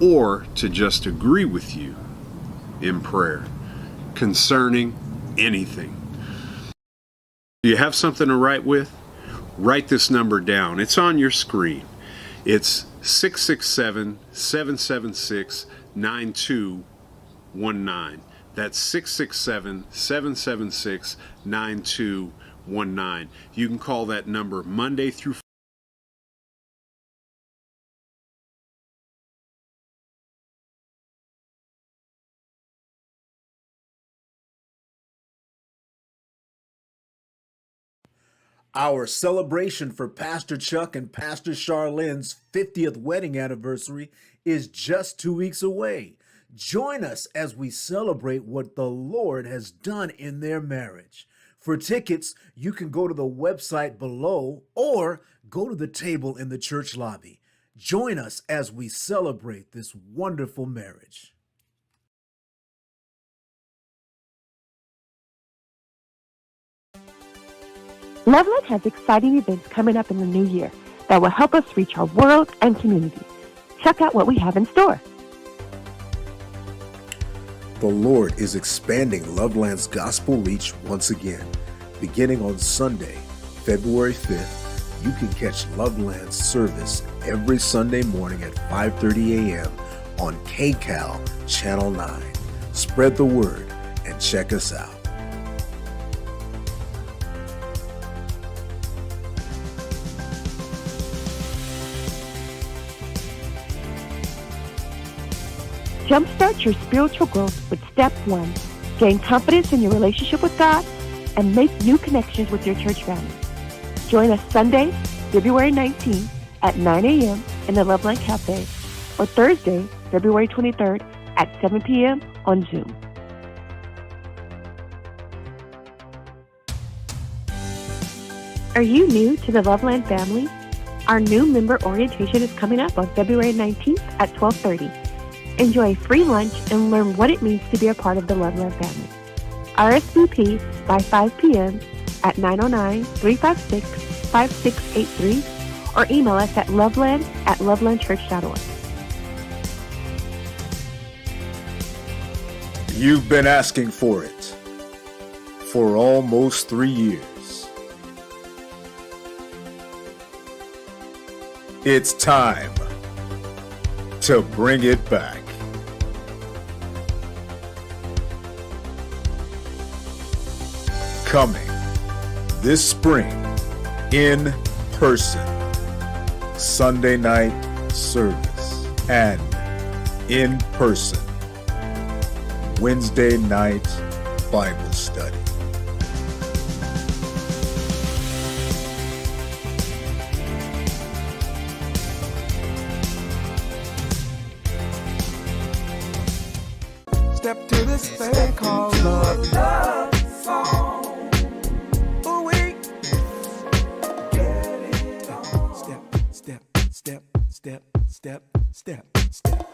or to just agree with you in prayer concerning anything. Do you have something to write with? Write this number down. It's on your screen. It's 667-776-9219. That's 667-776-9219. You can call that number Monday through Friday. Our celebration for Pastor Chuck and Pastor Charlene's 50th wedding anniversary is just 2 weeks away. Join us as we celebrate what the Lord has done in their marriage. For tickets, you can go to the website below or go to the table in the church lobby. Join us as we celebrate this wonderful marriage. Loveland has exciting events coming up in the new year that will help us reach our world and community. Check out what we have in store. The Lord is expanding Loveland's gospel reach once again. Beginning on Sunday, February 5th, you can catch Loveland's service every Sunday morning at 5:30 a.m. on KCAL Channel 9. Spread the word and check us out. Jumpstart your spiritual growth with Step 1. Gain confidence in your relationship with God and make new connections with your church family. Join us Sunday, February 19th at 9 a.m. in the Loveland Cafe, or Thursday, February 23rd at 7 p.m. on Zoom. Are you new to the Loveland family? Our new member orientation is coming up on February 19th at 12:30. Enjoy a free lunch and learn what it means to be a part of the Loveland family. RSVP by 5 p.m. at 909-356-5683 or email us at loveland@lovelandchurch.org. You've been asking for it for almost 3 years. It's time to bring it back. Coming this spring in person, Sunday night service, and in person Wednesday night Bible study. Step to this thing called love. Ooh-wee. Get it on. Step, step, step, step, step, step, step.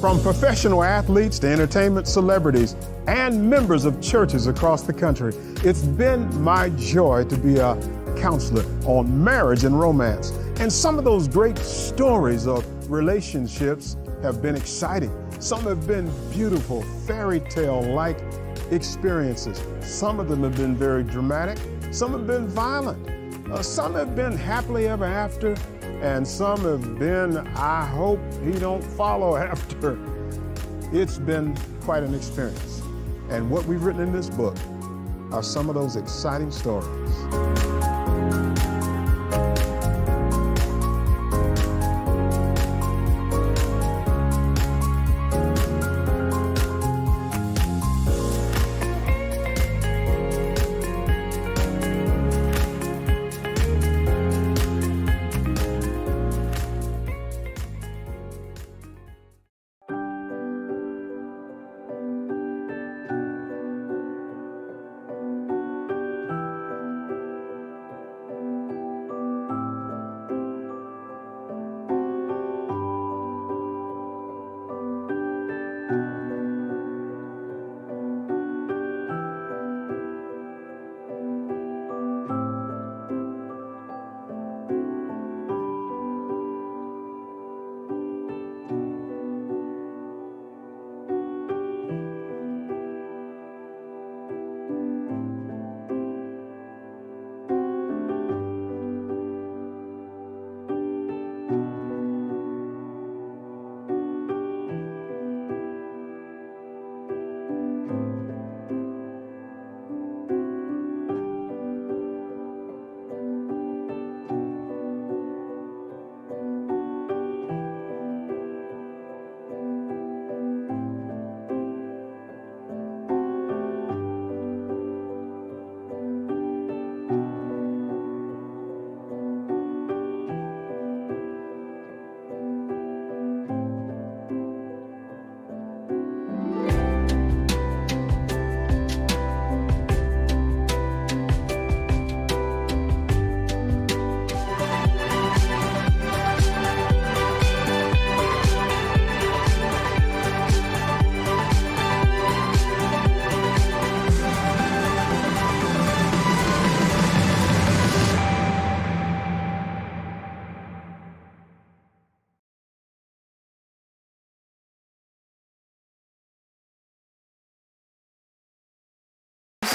From professional athletes to entertainment celebrities and members of churches across the country, it's been my joy to be a counselor on marriage and romance. And some of those great stories of relationships have been exciting. Some have been beautiful, fairy tale-like experiences. Some of them have been very dramatic. Some have been violent. Some have been happily ever after. And some have been, I hope he don't follow after. It's been quite an experience. And what we've written in this book are some of those exciting stories.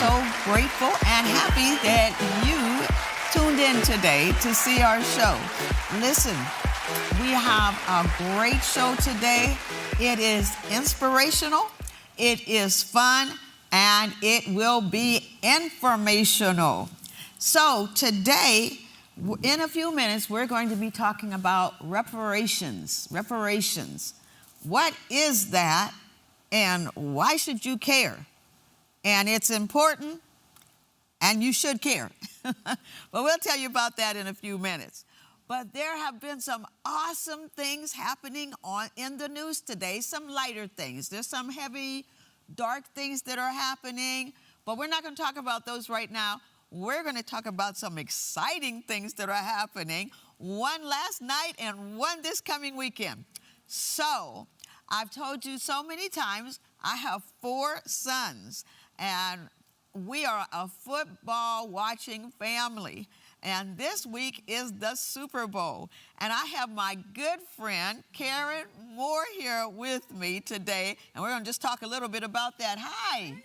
So grateful and happy that you tuned in today to see our show. Listen, we have a great show today. It is inspirational, it is fun, and it will be informational. So today, in a few minutes, we're going to be talking about reparations. Reparations. What is that, and why should you care? And it's important, and you should care. But we'll tell you about that in a few minutes. But there have been some awesome things happening in the news today, some lighter things. There's some heavy, dark things that are happening, but we're not going to talk about those right now. We're going to talk about some exciting things that are happening, one last night and one this coming weekend. So, I've told you so many times, I have 4 sons. And we are a football watching family. And this week is the Super Bowl. And I have my good friend, Karen Moore, here with me today. And we're going to just talk a little bit about that. Hi.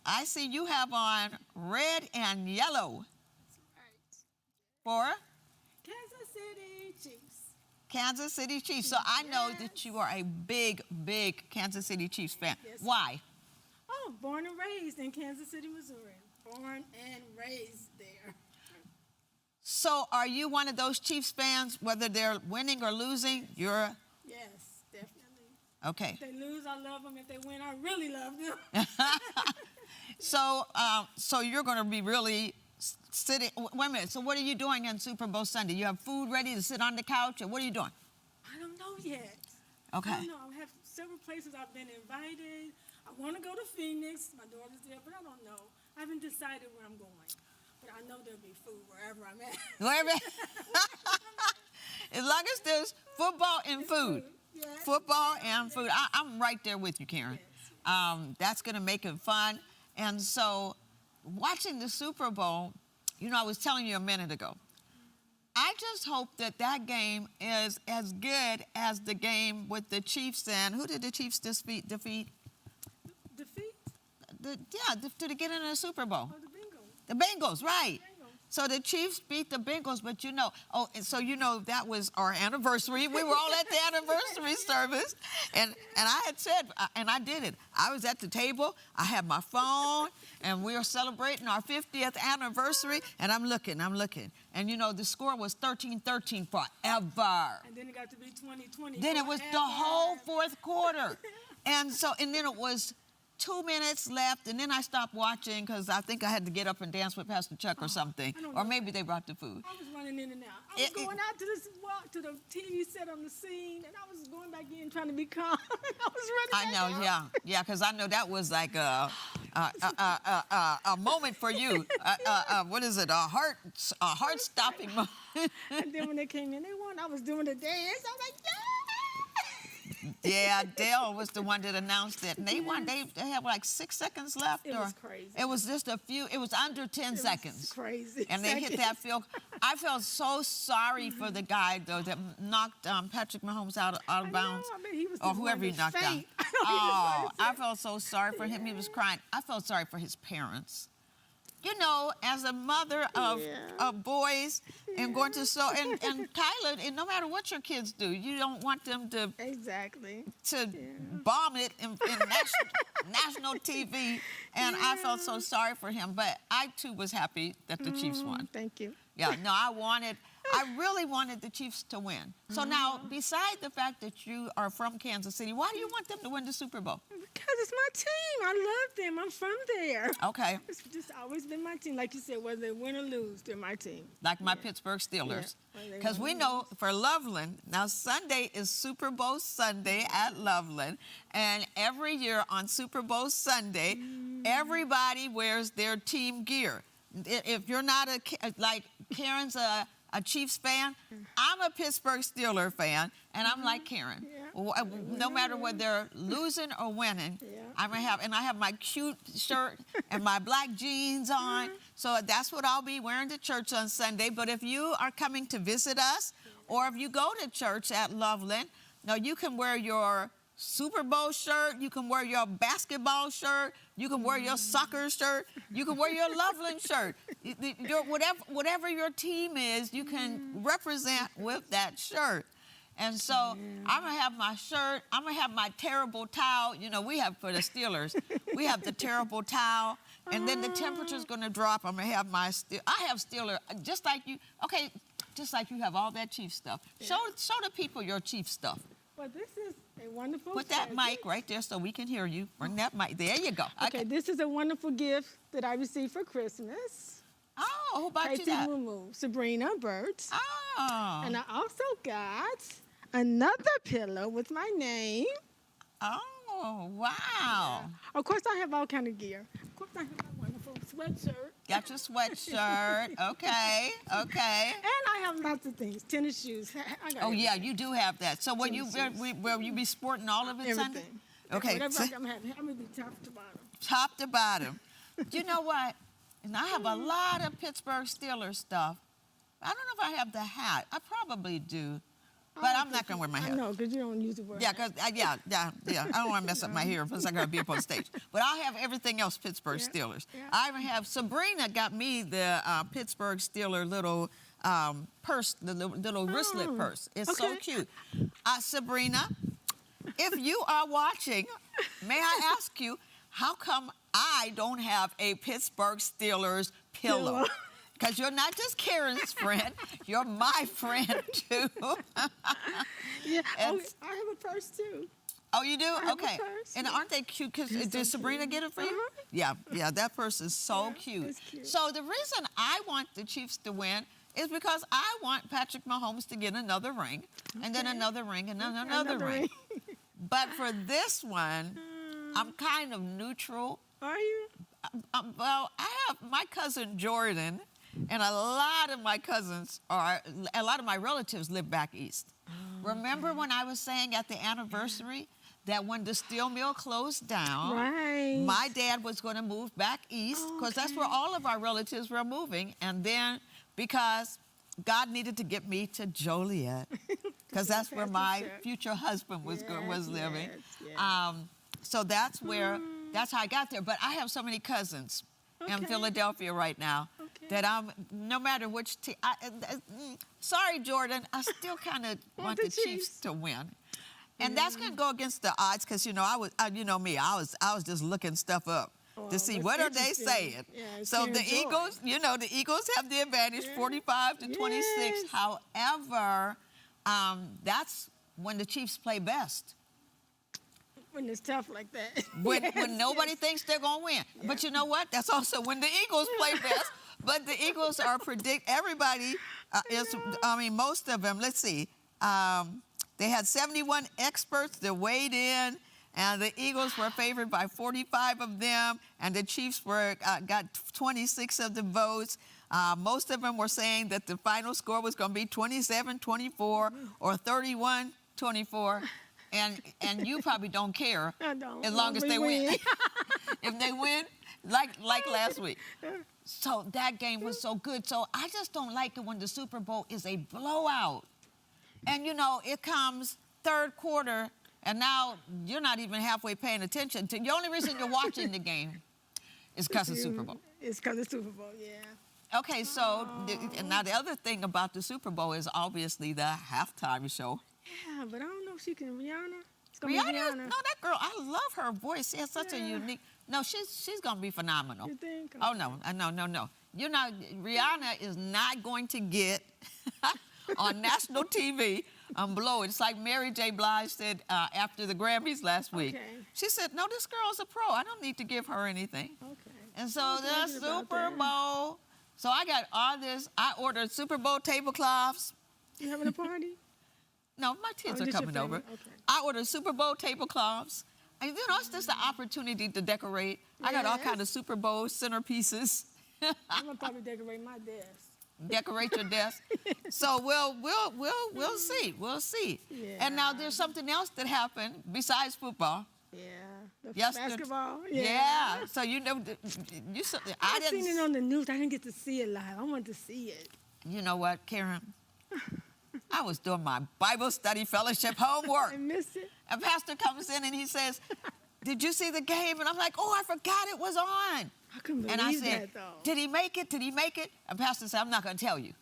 I see you have on red and yellow. For? Kansas City Chiefs. Kansas City Chiefs. So I know that you are a big, big Kansas City Chiefs fan. Yes. Why? Oh, born and raised in Kansas City, Missouri. Born and raised there. So are you one of those Chiefs fans, whether they're winning or losing? You're... Yes, definitely. Okay. If they lose, I love them. If they win, I really love them. So you're going to be really sitting... Wait a minute. So what are you doing on Super Bowl Sunday? You have food ready to sit on the couch, or what are you doing? I don't know yet. Okay. I don't know. I have several places I've been invited. I want to go to Phoenix. My daughter's there, but I don't know. I haven't decided where I'm going. But I know there'll be food wherever I'm at. As long as there's football and food. Yeah. Football and food. I'm right there with you, Karen. That's going to make it fun. And so watching the Super Bowl, you know, I was telling you a minute ago, I just hope that that game is as good as the game with the Chiefs and who did the Chiefs defeat? Defeat? To get into the Super Bowl. Oh, the Bengals. The Bengals, right. Bengals. So the Chiefs beat the Bengals, but you know, that was our anniversary. We were all at the anniversary service, and I had said, and I did it. I was at the table, I had my phone, and we were celebrating our 50th anniversary, and I'm looking, and you know, the score was 13-13 forever. And then it got to be 20-20. Then it was the whole fourth quarter, and then it was 2 minutes left, and then I stopped watching because I think I had to get up and dance with Pastor Chuck or something, or maybe they brought the food. I was running in and out. I was going out to the TV set on the scene, and I was going back in trying to be calm. I was running. I know, yeah, because I know that was like a moment for you. What is it? A heart-stopping moment. And then when they came in, they won. I was doing the dance. I was like, yeah. Yeah, Dale was the one that announced it. And they won. They had like 6 seconds left. It was crazy. It was just a few. It was under 10 seconds. Crazy. And they hit that field. I felt so sorry for the guy, though, that knocked Patrick Mahomes out of bounds. I mean, he was or whoever he knocked down. Oh, I felt so sorry for him. He was crying. I felt sorry for his parents. You know, as a mother of boys and going to and Tyler, and no matter what your kids do, you don't want them to bomb it in national TV. And I felt so sorry for him, but I too was happy that the Chiefs won. Thank you. Yeah, no, I really wanted the Chiefs to win. So now, beside the fact that you are from Kansas City, why do you want them to win the Super Bowl? Because it's my team. I love them. I'm from there. Okay. It's just always been my team. Like you said, whether they win or lose, they're my team. Like my Pittsburgh Steelers. Because we know for Loveland, now Sunday is Super Bowl Sunday at Loveland. And every year on Super Bowl Sunday, everybody wears their team gear. If you're not like Karen's a Chiefs fan, I'm a Pittsburgh Steelers fan, and I'm like Karen. No matter whether they're losing or winning, I have my cute shirt and my black jeans on. So that's what I'll be wearing to church on Sunday. But if you are coming to visit us, or if you go to church at Loveland, now you can wear your Super Bowl shirt, you can wear your basketball shirt, you can wear your soccer shirt, you can wear your Loveland shirt. Whatever your team is, you can represent with that shirt. And so I'm going to have my shirt, I'm going to have my terrible towel. You know, we have for the Steelers, we have the terrible towel, and then the temperature's going to drop. I'm going to have I have Steelers, just like you, okay, just like you have all that Chief stuff. Show the people your Chief stuff. Well, this is a wonderful Put that mic right there so we can hear you. Bring that mic. There you go. Okay, this is a wonderful gift that I received for Christmas. Oh, who bought you that? Sabrina Burt. Oh. And I also got another pillow with my name. Oh, wow. Yeah. Of course, I have all kind of gear. Of course, I have my wonderful sweatshirt. Got your sweatshirt. Okay. And I have lots of things. Tennis shoes. Yeah, you do have that. So will you be sporting all of it everything. Sunday? Okay. Whatever I'm having, I'm going to be top to bottom. Top to bottom. You know what? And I have a lot of Pittsburgh Steelers stuff. I don't know if I have the hat. I probably do. But I'm not going to wear my hair. No, because you don't use the word. Yeah, because I don't want to mess up my hair because I got to be up on stage. But I'll have everything else Pittsburgh Steelers. Yeah. I even have Sabrina got me the Pittsburgh Steeler little purse, the little wristlet purse. It's so cute. Sabrina, if you are watching, may I ask you, how come I don't have a Pittsburgh Steelers pillow? Because you're not just Karen's friend, you're my friend too. Yeah, I have a purse too. Oh, you do? Okay. Purse, and aren't they cute? Did Sabrina get it for you? Yeah, that purse is so cute. It's cute. So the reason I want the Chiefs to win is because I want Patrick Mahomes to get another ring, and then another ring, and then another ring. But for this one, I'm kind of neutral. Are you? Well, I have my cousin Jordan. And a lot of my cousins a lot of my relatives live back east. Remember when I was saying at the anniversary that when the steel mill closed down, Right. my dad was going to move back east because that's where all of our relatives were moving. And then because God needed to get me to Joliet, because that's where my future husband was living. So that's how I got there. But I have so many cousins in Philadelphia right now that no matter which team, sorry, Jordan, I still kind of want the Chiefs to win. And that's going to go against the odds because, I was just looking stuff up to see what are they saying. Yeah, so the Eagles, the Eagles have the advantage, 45-26. Yes. However, that's when the Chiefs play best. When it's tough like that. When nobody thinks they're going to win. Yeah. But you know what? That's also when the Eagles play best. But the Eagles are everybody most of them, let's see. They had 71 experts that weighed in, and the Eagles were favored by 45 of them, and the Chiefs got 26 of the votes. Most of them were saying that the final score was going to be 27-24 or 31-24. And you probably don't care I don't. as long as they win. If they win, like last week. So that game was so good. So I just don't like it when the Super Bowl is a blowout. And, it comes third quarter, and now you're not even halfway paying attention. The only reason you're watching the game is because of Super Bowl. It's because of Super Bowl, yeah. Okay, so now the other thing about the Super Bowl is obviously the halftime show. Yeah, but I don't know if she can. Rihanna? It's Rihanna? be Rihanna. No, that girl, I love her voice. She has such a unique... No, she's going to be phenomenal. You think? Oh, no. Rihanna is not going to get on national TV and blow it. It's like Mary J. Blige said after the Grammys last week. Okay. She said, no, this girl's a pro. I don't need to give her anything. Okay. And so the Super Bowl... So I got all this. I ordered Super Bowl tablecloths. You having a party? No, my kids are just your coming over. family? Okay. I ordered Super Bowl tablecloths. And it's just an opportunity to decorate. I got all kinds of Super Bowl centerpieces. I'm gonna probably decorate my desk. Decorate your desk. So we'll see. We'll see. Yeah. And now there's something else that happened besides football. Yeah. Basketball. Yeah. Yeah. So I I've seen it on the news. I didn't get to see it live. I wanted to see it. You know what, Karen? I was doing my Bible study fellowship homework. I missed it. And Pastor comes in and he says, did you see the game? And I'm like, oh, I forgot it was on. I couldn't believe and I said, that, though. Did he make it? Did he make it? And Pastor said, I'm not going to tell you.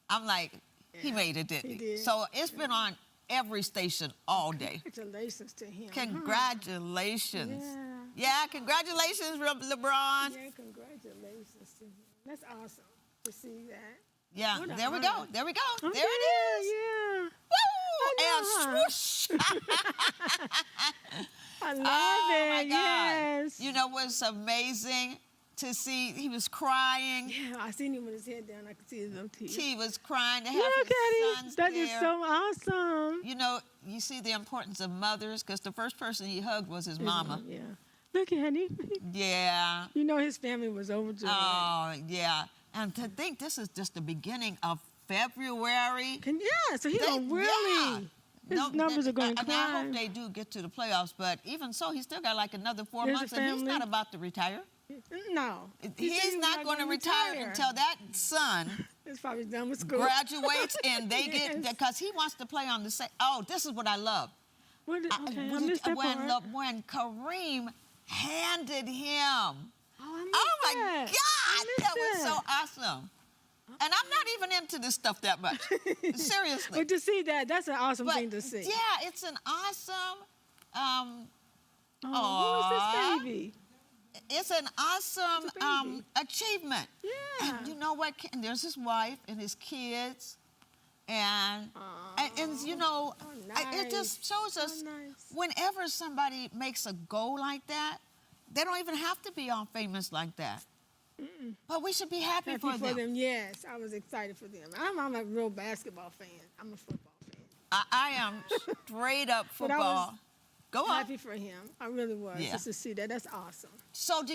I'm like, he made it, didn't he? Did. So it's been on every station all day. Congratulations to him. Congratulations. Yeah. Yeah, congratulations, LeBron. Yeah, congratulations to him. That's awesome to see that. Yeah, What an there we honor. go. There we go. Oh, there it is. Yeah. Woo! And swoosh. I love Oh, it. my God. Yes. You know what's amazing to see? He was crying. Yeah, I seen him with his head down. I could see his little tears. He was crying to have Look his at sons him. That there. is so awesome. You see the importance of mothers because the first person he hugged was his mama. Yeah. Look at him. Yeah. His family was overjoyed. Oh, yeah. And to think this is just the beginning of February. So he's going to really... His numbers are going to I climb. hope they do get to the playoffs, but even so, he's still got like another 4 There's a months, and he's family. not about to retire. No. He's not going to retire until that son He's probably done with school. graduates and they get, because he wants to play on the same. Oh, this is what I love. I missed that part. When Kareem handed him. Oh my God, that was so awesome. And I'm not even into this stuff that much. Seriously. But to see that's an awesome thing to see. Yeah, it's an awesome. Who is this baby? It's an awesome It's a baby. achievement. Yeah. And you know what? And there's his wife and his kids. And it just shows us whenever somebody makes a goal like that, they don't even have to be all famous like that. But we should be happy for them. Yes, I was excited for them. I'm a real basketball fan. I'm a football fan. I am straight up football. Go on. happy for him. I really was. Yeah. Just to see that. That's awesome. So do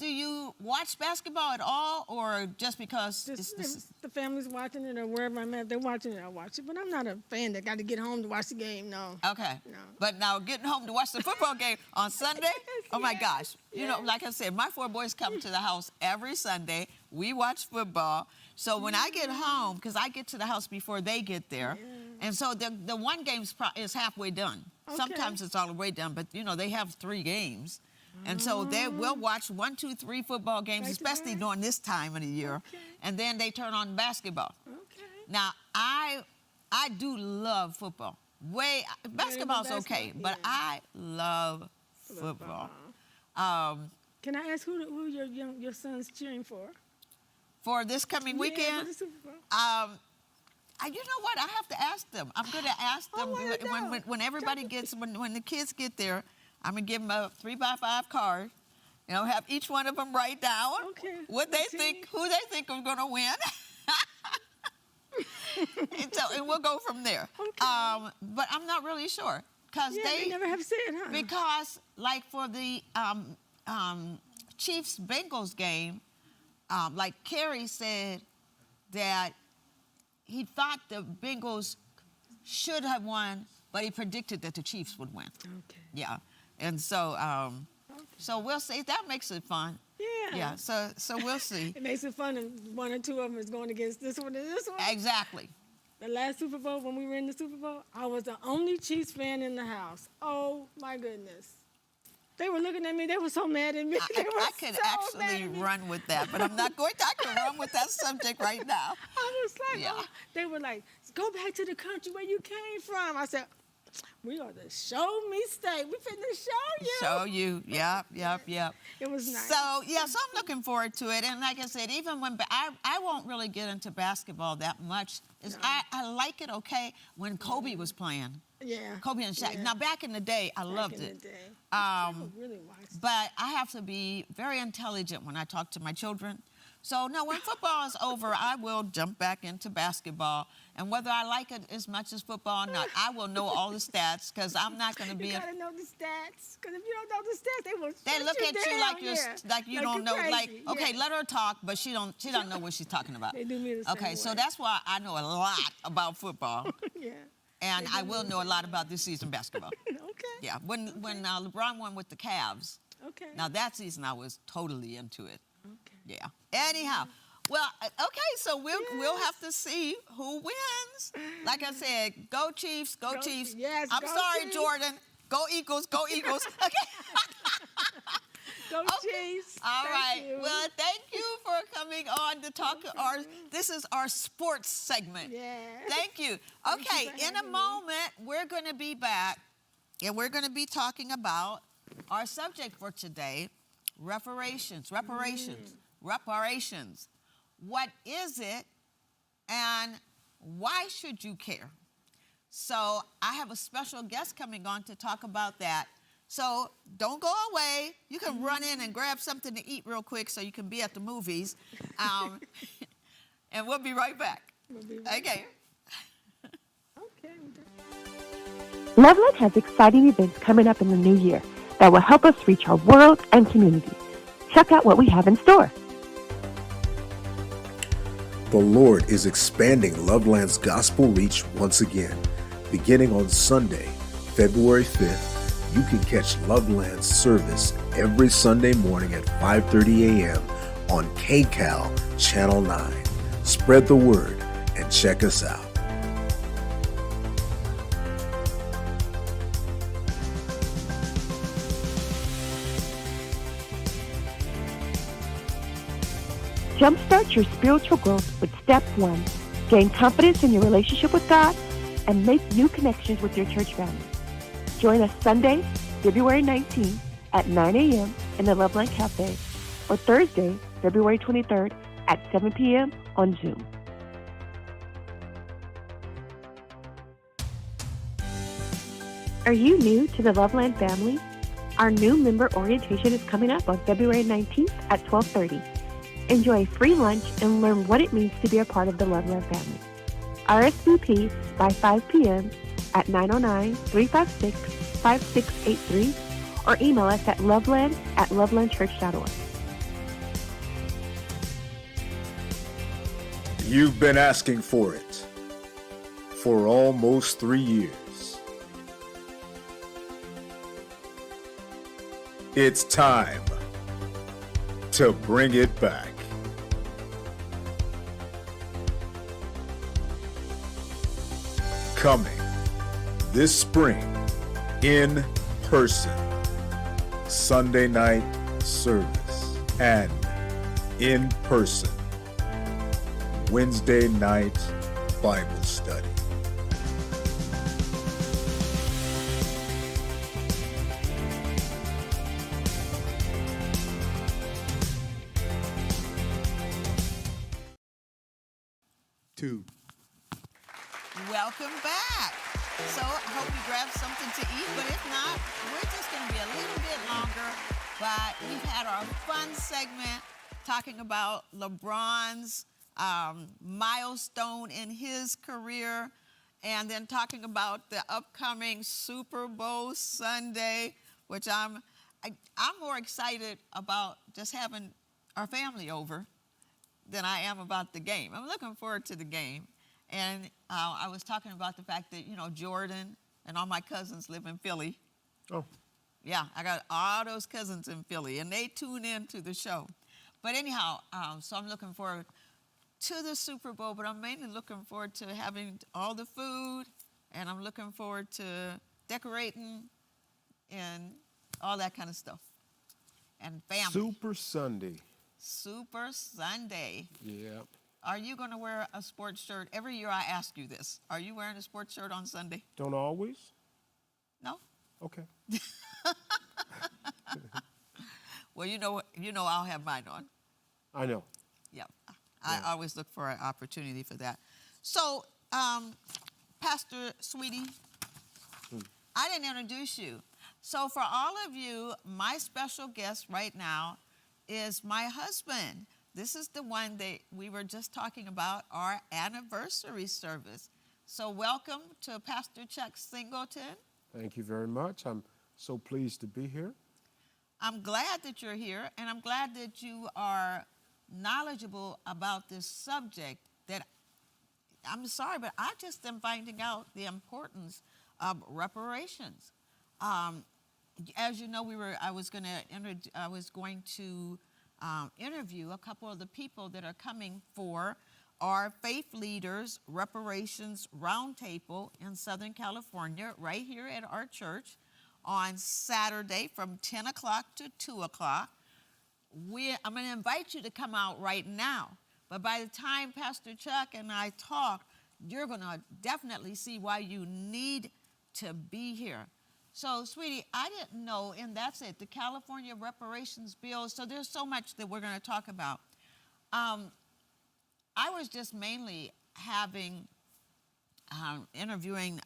you watch basketball at all, or just because Just it's if the family's watching it or wherever I'm at, they're watching it, I watch it. But I'm not a fan that got to get home to watch the game, no. okay? No. But now getting home to watch the football game on Sunday, oh my gosh! You know, like I said, my 4 boys come to the house every Sunday. We watch football. So when I get home, because I get to the house before they get there, and so the one game is halfway done. Okay. Sometimes it's all the way done, but you know they have 3 games. And so they will watch 1, 2, 3 football games, Back to especially back? during this time of the year. Okay. And then they turn on basketball. Okay. Now, I do love football. Basketball's okay, basketball, but yeah. I love football. Can I ask who your son's cheering for? For this coming Yeah, weekend, for the Super Bowl. you know what? I have to ask them. I'm going to ask them wanna know. when everybody gets, when the kids get there, I'm going to give them a 3x5 card. You know, have each one of them write down Okay. what they think, who they think are going to win. and we'll go from there. Okay. But I'm not really sure because Yeah, they never have said, huh? because like for the Chiefs Bengals game, like Kerry said that he thought the Bengals should have won, but he predicted that the Chiefs would win. Okay. Yeah, and so so we'll see. That makes it fun. Yeah. Yeah. So we'll see. It makes it fun if 1 or 2 of them is going against this one and this one. Exactly. The last Super Bowl, when we were in the Super Bowl, I was the only Chiefs fan in the house. Oh, my goodness. They were looking at me. They were so mad at me. They were I could so mad actually at me. run with that, but I'm not going to. I can run with that subject right now. I was like, Yeah. oh. They were like, go back to the country where you came from. I said, we are the show me state. We finna show you. Show you. Yep. It was nice. So, yeah, so I'm looking forward to it. And like I said, even when I won't really get into basketball that much. I like it, okay, when Kobe was playing. Yeah. Kobe and Shaq. Yeah. Now, back in the day, I loved Back in it. the day. Um, People really watched it. But I have to be very intelligent when I talk to my children. So, no, when football is over, I will jump back into basketball. And whether I like it as much as football or not, I will know all the stats because I'm not going to be You gotta know the stats, because if you don't know the stats, they will They shut look at you down. like you're Yeah. like you don't you're know. crazy. Like, okay, Yeah. let her talk, but she don't know what she's talking about. They do me the same Okay, so way. that's why I know a lot about football, Yeah. and I will know a lot about this season basketball. Okay. Yeah, when LeBron won with the Cavs, Okay. now that season I was totally into it. Okay. Yeah. Anyhow, well, okay, so we'll have to see who wins. Like I said, go Chiefs, go Chiefs. yes, I'm go sorry, Chiefs. Jordan. Go Eagles, go Eagles. Okay. Go Okay. Chiefs. All Thank right. you. Well, thank you for coming on to talk. This is our sports segment. Yes. Thank you. Thank Okay, you for in a having me. moment, we're going to be back, and we're going to be talking about our subject for today, reparations. Reparations. What is it, and why should you care? So I have a special guest coming on to talk about that. So don't go away. You can run in and grab something to eat real quick so you can be at the movies. And we'll be right back. We'll be right Okay. Okay. Loveland has exciting events coming up in the new year that will help us reach our world and community. Check out what we have in store. The Lord is expanding Loveland's gospel reach once again. Beginning on Sunday, February 5th, you can catch Loveland's service every Sunday morning at 5:30 a.m. on KCAL Channel 9. Spread the word and check us out. Jumpstart your spiritual growth with Step 1. Gain confidence in your relationship with God and make new connections with your church family. Join us Sunday, February 19th at 9 a.m. in the Loveland Cafe, or Thursday, February 23rd at 7 p.m. on Zoom. Are you new to the Loveland family? Our new member orientation is coming up on February 19th at 12:30. Enjoy a free lunch and learn what it means to be a part of the Loveland family. RSVP by 5 p.m. at 909-356 888-5683 or email us at loveland@lovelandchurch.org. You've been asking for it for almost 3 years. It's time to bring it back. Coming this spring in person, Sunday night service, and in person Wednesday night Bible study. Welcome back. So I hope you grabbed something to eat, but if not, we're just going to be a little bit longer. But we've had our fun segment talking about LeBron's milestone in his career, and then talking about the upcoming Super Bowl Sunday, which I'm more excited about just having our family over than I am about the game. I'm looking forward to the game. And I was talking about the fact that, Jordan and all my cousins live in Philly. Oh. Yeah, I got all those cousins in Philly, and they tune in to the show. But anyhow, so I'm looking forward to the Super Bowl, but I'm mainly looking forward to having all the food, and I'm looking forward to decorating and all that kind of stuff. And family. Super Sunday. Super Sunday. Yeah. Are you going to wear a sports shirt? Every year I ask you this. Are you wearing a sports shirt on Sunday? Don't always? No? Okay. Well, you know I'll have mine on. I know. Yeah. I always look for an opportunity for that. So, Pastor Sweetie, I didn't introduce you. So for all of you, my special guest right now is my husband. This is the one that we were just talking about, our anniversary service. So welcome to Pastor Chuck Singleton. Thank you very much. I'm so pleased to be here. I'm glad that you're here, and I'm glad that you are knowledgeable about this subject that, I'm sorry, but I just am finding out the importance of reparations. As you know, I was going to interview a couple of the people that are coming for our Faith Leaders Reparations Roundtable in Southern California, right here at our church on Saturday from 10 o'clock to 2 o'clock. I'm going to invite you to come out right now. But by the time Pastor Chuck and I talk, you're going to definitely see why you need to be here. So, sweetie, I didn't know, and that's it, the California Reparations Bill. So there's so much that we're going to talk about. I was just mainly interviewing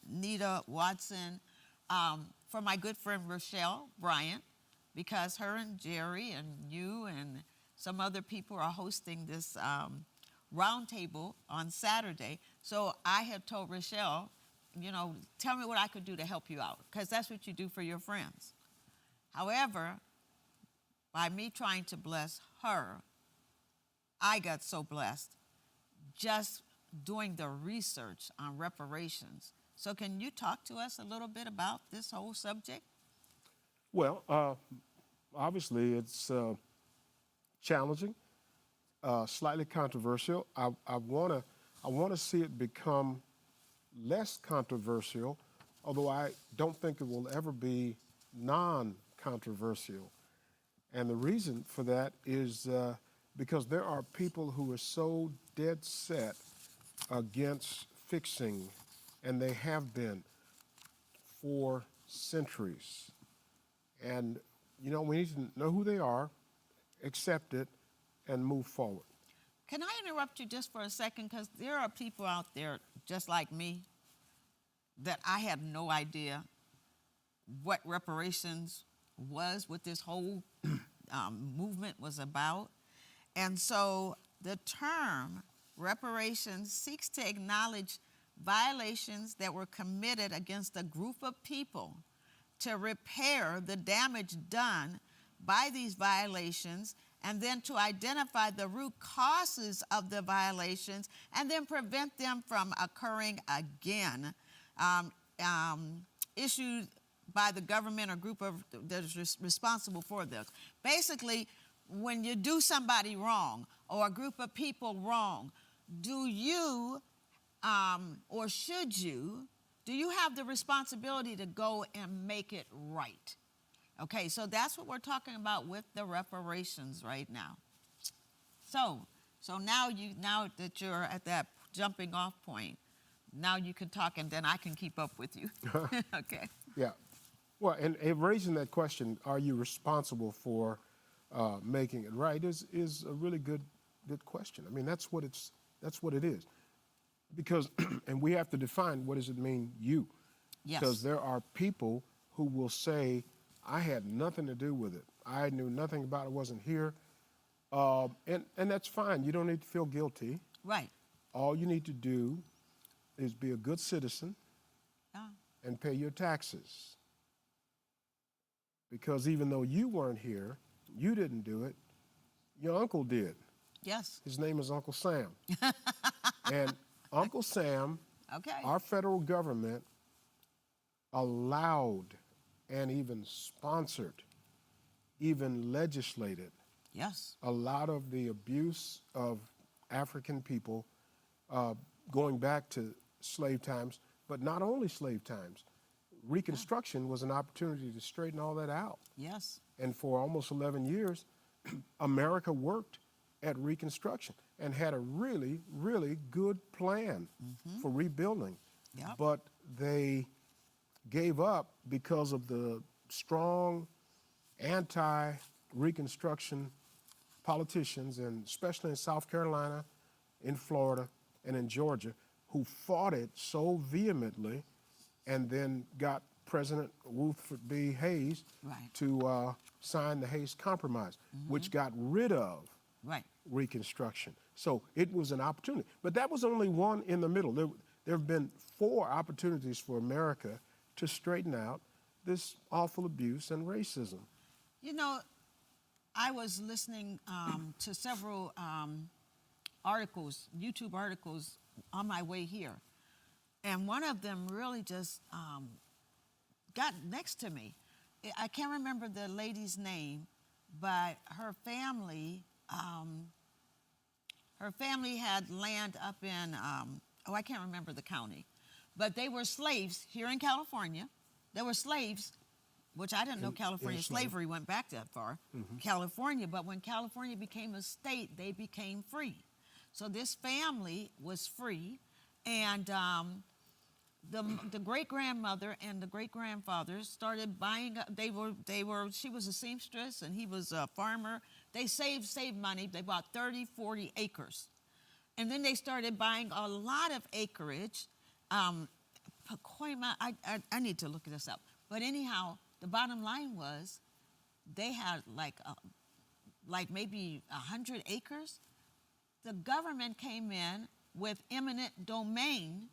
Nita Watson for my good friend Rochelle Bryant, because her and Jerry and you and some other people are hosting this roundtable on Saturday. So I had told Rochelle, tell me what I could do to help you out, because that's what you do for your friends. However, by me trying to bless her, I got so blessed just doing the research on reparations. So can you talk to us a little bit about this whole subject? Well, obviously it's challenging, slightly controversial. I want to see it become less controversial, although I don't think it will ever be non-controversial. And the reason for that is because there are people who are so dead set against fixing, and they have been for centuries. And, we need to know who they are, accept it, and move forward. Can I interrupt you just for a second? Because there are people out there just like me that I had no idea what reparations was, what this whole movement was about. And so the term reparations seeks to acknowledge violations that were committed against a group of people to repair the damage done by these violations, and then to identify the root causes of the violations and then prevent them from occurring again. Issued by the government or group of that is responsible for this. Basically, when you do somebody wrong or a group of people wrong, do you or should you, do you have the responsibility to go and make it right? Okay, so that's what we're talking about with the reparations right now. So now that you're at that jumping off point, now you can talk and then I can keep up with you. Okay. Yeah. Well, and raising that question, are you responsible for making it right, is a really good question. I mean, that's what it is. Because, and we have to define, what does it mean, you? Yes. Because there are people who will say, I had nothing to do with it. I knew nothing about it, wasn't here. And that's fine. You don't need to feel guilty. Right. All you need to do is be a good citizen and pay your taxes. Because even though you weren't here, you didn't do it, your uncle did. Yes. His name is Uncle Sam. And Uncle Sam, okay, our federal government allowed and even sponsored, even legislated, yes, a lot of the abuse of African people going back to slave times, but not only slave times. Reconstruction was an opportunity to straighten all that out. yes. And for almost 11 years, America worked at Reconstruction and had a really, really good plan for rebuilding. Yep. But they gave up because of the strong anti-Reconstruction politicians, and especially in South Carolina, in Florida, and in Georgia, who fought it so vehemently and then got President Rutherford B. Hayes Right. to sign the Hayes Compromise, which got rid of Right. Reconstruction. So it was an opportunity. But that was only one in the middle. There have been 4 opportunities for America to straighten out this awful abuse and racism. You know, I was listening to several articles, YouTube articles, on my way here. And one of them really just got next to me. I can't remember the lady's name, but her family had land up in, I can't remember the county. But they were slaves here in California. They were slaves, which I didn't know California slavery went back that far, California. But when California became a state, they became free. So this family was free, and the great-grandmother and the great-grandfather started buying up. She was a seamstress and he was a farmer. They saved money. They bought 30, 40 acres. And then they started buying a lot of acreage. Pacoima, I need to look this up. But anyhow, the bottom line was they had like maybe 100 acres. The government came in with eminent domain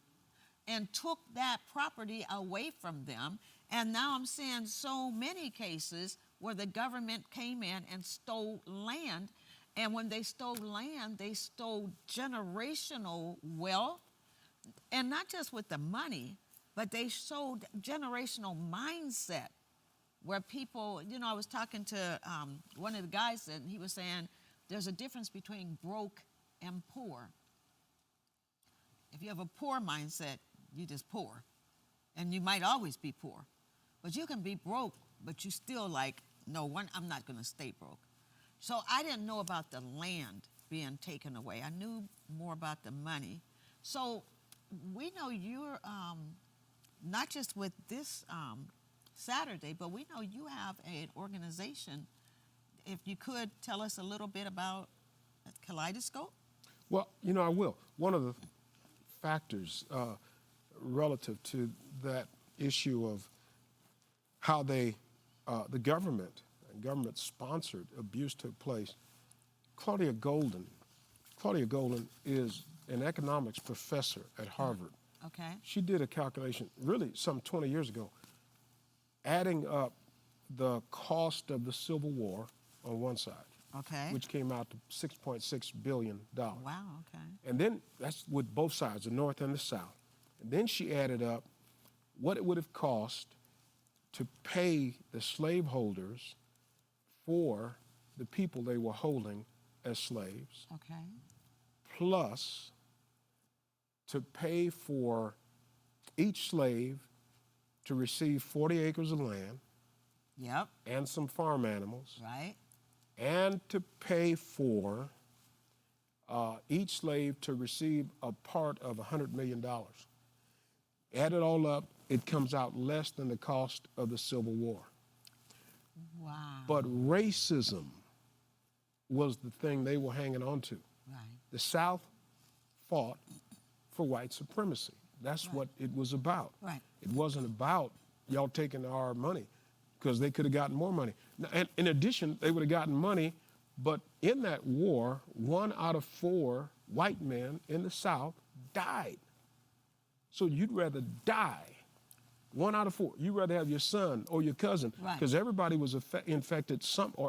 and took that property away from them. And now I'm seeing so many cases where the government came in and stole land. And when they stole land, they stole generational wealth. And not just with the money, but they showed generational mindset where people, you know, I was talking to one of the guys and he was saying there's a difference between broke and poor. If you have a poor mindset, you just poor. And you might always be poor. But you can be broke, but you still like, no, I'm not going to stay broke. So I didn't know about the land being taken away. I knew more about the money. So we know you're, not just with this Saturday, but we know you have an organization. If you could tell us a little bit about Kaleidoscope? Well, you know, I will. One of the factors relative to that issue of how the government and government-sponsored abuse took place, Claudia Golden is an economics professor at Harvard. Okay. She did a calculation, really some 20 years ago. adding up the cost of the Civil War on one side, Okay. which came out to $6.6 billion. Wow, okay. And then that's with both sides, the North and the South. And then she added up what it would have cost to pay the slaveholders for the people they were holding as slaves, Okay. plus to pay for each slave to receive 40 acres of land Yep. and some farm animals, Right. and to pay for each slave to receive a part of $100 million. Add it all up, it comes out less than the cost of the Civil War. Wow. But racism was the thing they were hanging on to. Right. The South fought for white supremacy. That's what it was about. Right. It wasn't about y'all taking our money, because they could have gotten more money. And in addition, they would have gotten money, but in that war, 1 out of 4 white men in the South died. So you'd rather die, 1 out of 4. You'd rather have your son or your cousin, Right. because everybody was infected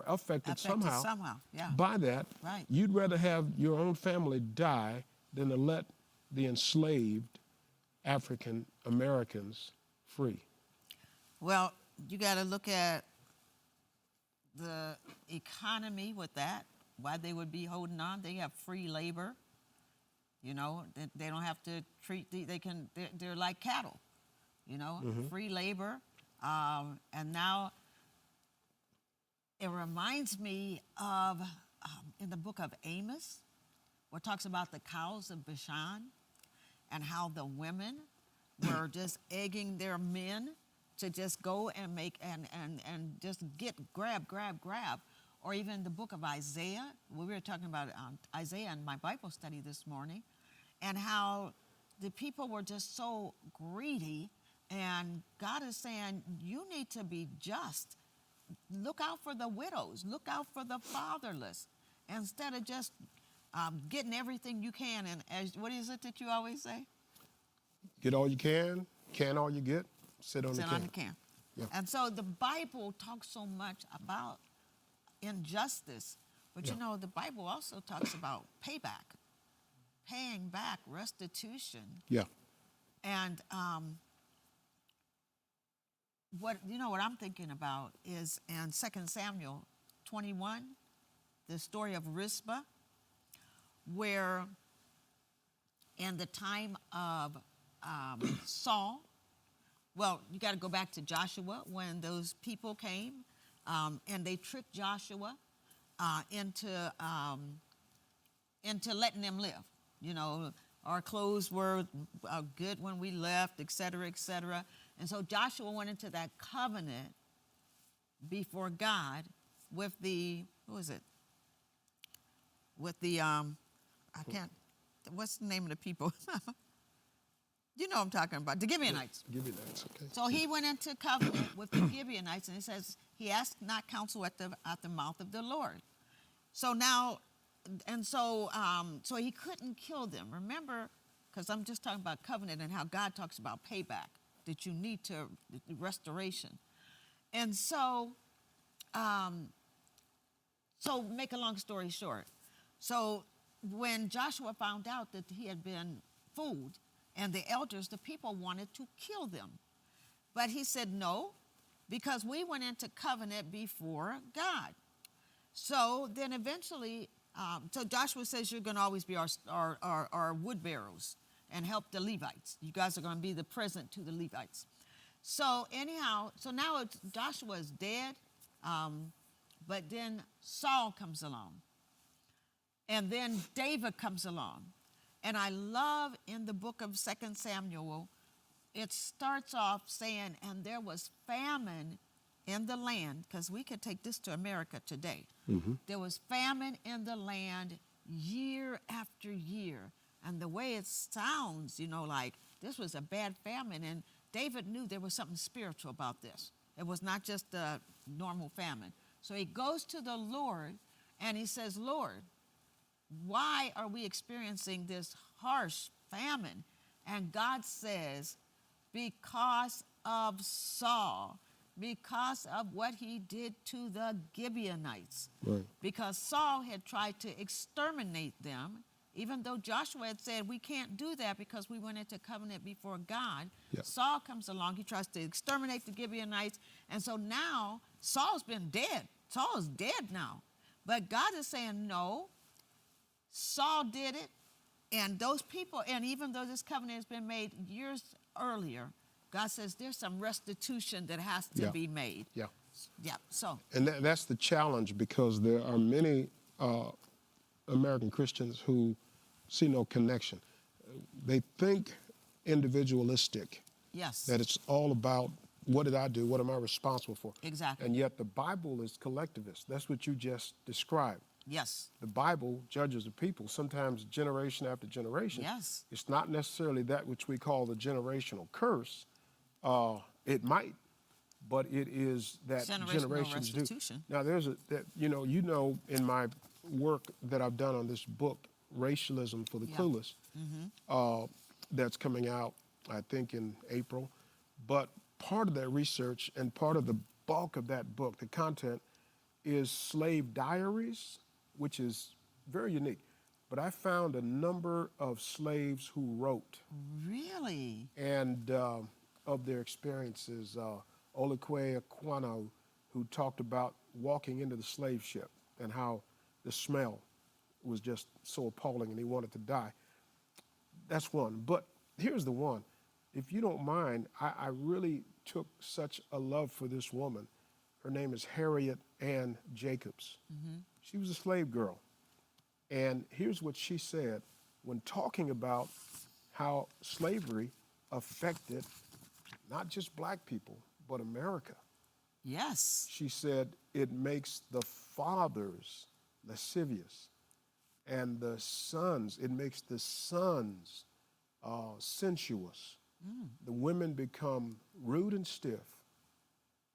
affected somehow yeah. by that. Right. You'd rather have your own family die than to let the enslaved African Americans free. Well, you got to look at the economy with that, why they would be holding on. They have free labor. You know, they don't have to treat, they're like cattle, you know, free labor. And now it reminds me of, in the book of Amos, where it talks about the cows of Bashan and how the women were just egging their men to just go and make and just grab. Or even the book of Isaiah, we were talking about Isaiah in my Bible study this morning, and how the people were just so greedy, and God is saying, you need to be just. Look out for the widows, look out for the fatherless, instead of just getting everything you can. And what is it that you always say? Get all you can all you get, sit on the can. On the can. Yeah. And so the Bible talks so much about injustice, but you know, the Bible also talks about payback, paying back, restitution. Yeah. And what I'm thinking about is in 2 Samuel 21, the story of Rizpah, where in the time of Saul, well, you got to go back to Joshua when those people came and they tricked Joshua into letting them live. You know, our clothes were good when we left, et cetera, et cetera. And so Joshua went into that covenant before God with the, With the, what's the name of the people? You know what I'm talking about, the Gibeonites. Gibeonites, okay. So he went into covenant with the Gibeonites, and it says he asked not counsel at the mouth of the Lord. So now, and so he couldn't kill them. Remember, because I'm just talking about covenant and how God talks about payback, that you need to restoration. And so, so make a long story short. So when Joshua found out that he had been fooled, and the elders, the people wanted to kill them. But he said, no, because we went into covenant before God. So then eventually, so Joshua says, you're going to always be our wood bearers and help the Levites. You guys are going to be the present to the Levites. So anyhow, so now Joshua is dead, but then Saul comes along. And then David comes along. And I love in the book of 2 Samuel, it starts off saying, and there was famine in the land, because we could take this to America today. Mm-hmm. There was famine in the land year after year. And the way it sounds, you know, like this was a bad famine. And David knew there was something spiritual about this. It was not just a normal famine. So he goes to the Lord and he says, Lord, why are we experiencing this harsh famine? And God says, because of Saul. because of what he did to the Gibeonites. Right. Because Saul had tried to exterminate them, even though Joshua had said, we can't do that because we went into covenant before God. Yeah. Saul comes along, he tries to exterminate the Gibeonites, and so now Saul's been dead. Saul is dead now. But God is saying, no, Saul did it, and those people, and even though this covenant has been made years earlier, God says there's some restitution that has to Yeah. be made. Yeah. Yeah, so. And that's the challenge, because there are many American Christians who see no connection. They think individualistic, Yes. that it's all about what did I do, what am I responsible for? Exactly. And yet the Bible is collectivist. That's what you just described. Yes. The Bible judges the people, sometimes generation after generation. Yes. It's not necessarily that which we call the generational curse. It might, but it is that Generational generations restitution. do. Now, there's you know, in my work that I've done on this book, Racialism for the Yeah. Clueless, that's coming out, I think, in April. But part of that research and part of the bulk of that book, the content, is slave diaries, which is very unique. But I found a number of slaves who wrote. Really? And of their experiences. Olukwe Aquano, who talked about walking into the slave ship and how the smell was just so appalling and he wanted to die. That's one. But here's the one. If you don't mind, I really took such a love for this woman. Her name is Harriet Ann Jacobs. She was a slave girl. And here's what she said when talking about how slavery affected not just black people, but America. Yes. She said it makes the fathers lascivious and the sons, it makes the sons sensuous. The women become rude and stiff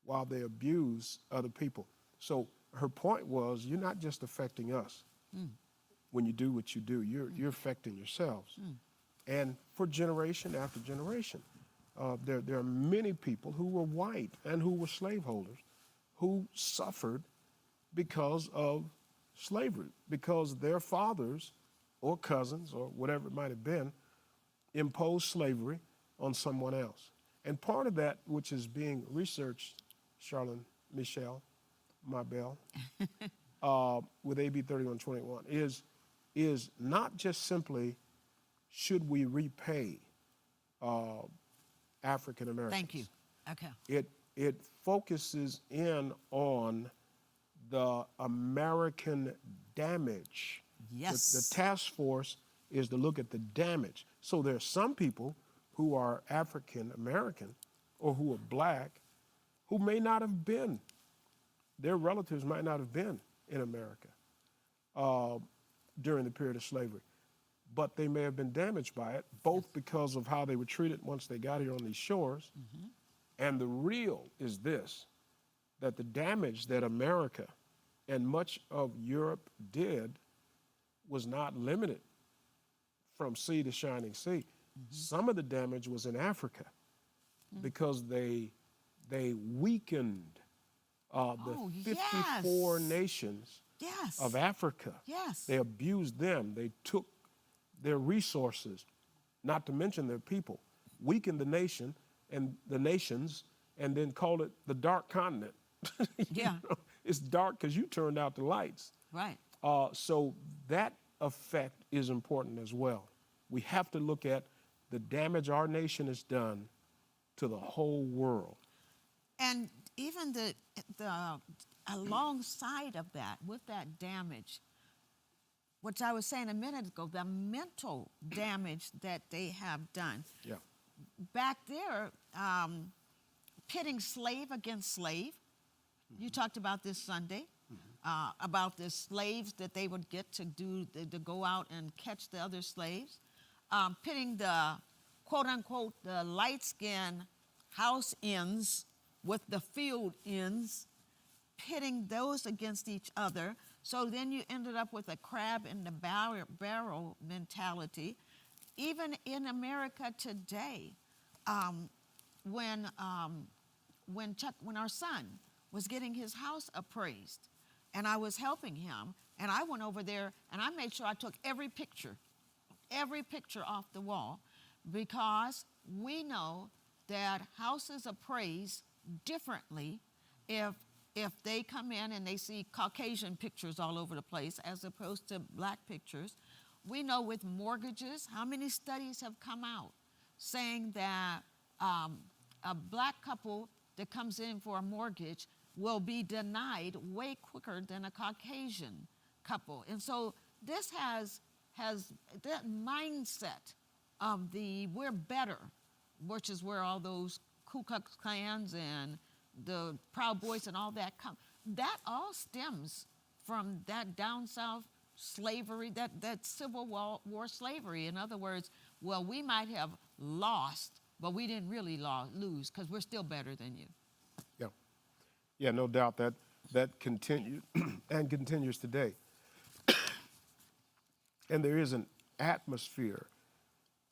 while they abuse other people. So her point was, you're not just affecting us. When you do what you do, you're affecting yourselves. And for generation after generation, there are many people who were white and who were slaveholders who suffered because of slavery, because their fathers or cousins or whatever it might have been imposed slavery on someone else. And part of that, which is being researched, Charlene Michelle, my bell, with AB 3121, is not just simply should we repay African Americans. Thank you. Okay. It focuses in on the American damage. Yes. The task force is to look at the damage. So there are some people who are African American or who are black who may not have been, their relatives might not have been in America during the period of slavery. But they may have been damaged by it, both because of how they were treated once they got here on these shores. And the real is this, that the damage that America and much of Europe did was not limited from sea to shining sea. Some of the damage was in Africa because they weakened the 54 nations of Africa. Yes. They abused them. They took their resources, not to mention their people, weakened the nation and the nations, and then called it the dark continent. Yeah. It's dark because you turned out the lights. Right. So that effect is important as well. We have to look at the damage our nation has done to the whole world. And even the alongside of that, with that damage, which I was saying a minute ago, the mental damage that they have done. Yeah. Back there, pitting slave against slave. You talked about this Sunday, about the slaves that they would get to go out and catch the other slaves. Pitting the, quote unquote, the light-skinned house ends with the field ends, pitting those against each other. So then you ended up with a crab in the barrel mentality. Even in America today, when when our son was getting his house appraised, and I was helping him, and I went over there and I made sure I took every picture off the wall, because we know that houses appraise differently if they come in and they see Caucasian pictures all over the place as opposed to black pictures. We know with mortgages, how many studies have come out saying that a black couple that comes in for a mortgage will be denied way quicker than a Caucasian couple. And so this has that mindset of the we're better, which is where all those Ku Klux Klans and the Proud Boys and all that come. That all stems from that down south slavery, that Civil War slavery. In other words, well, we might have lost, but we didn't really lose, because we're still better than you. Yeah. Yeah, no doubt that continued and continues today. And there is an atmosphere,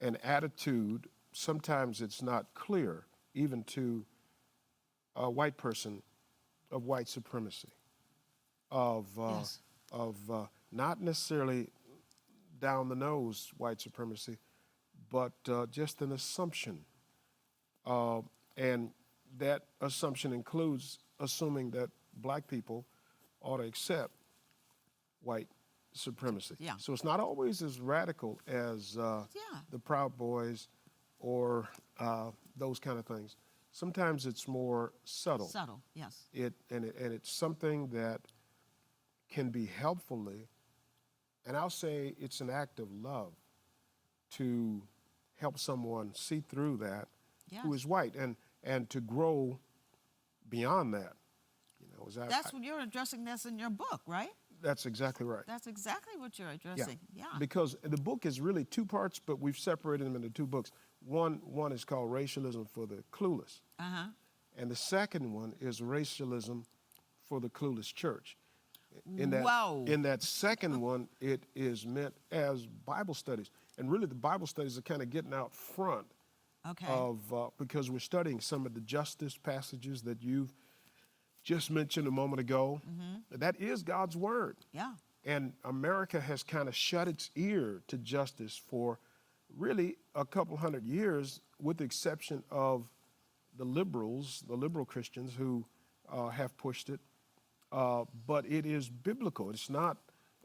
an attitude, sometimes it's not clear, even to a white person, of white supremacy, of Yes. Not necessarily down the nose white supremacy, but just an assumption. And that assumption includes assuming that black people ought to accept white supremacy. Yeah. So it's not always as radical as the Proud Boys or those kind of things. Sometimes it's more subtle. Subtle, yes. It's something that can be helpfully, and I'll say it's an act of love to help someone see through that who Yes. is white, and to grow beyond that. You know, That's what you're addressing. This in your book, right? That's exactly right. That's exactly what you're addressing. Yeah. Because the book is really two parts, but we've separated them into two books. One is called Racialism for the Clueless. Uh-huh. And the second one is Racialism for the Clueless Church. Whoa. In that second one, it is meant as Bible studies. And really the Bible studies are kind of getting out front Okay. of, because we're studying some of the justice passages that you've just mentioned a moment ago. Mm-hmm. That is God's word. Yeah. And America has kind of shut its ear to justice for really a couple hundred years, with the exception of the liberals, the liberal Christians who have pushed it. But it is biblical. It's not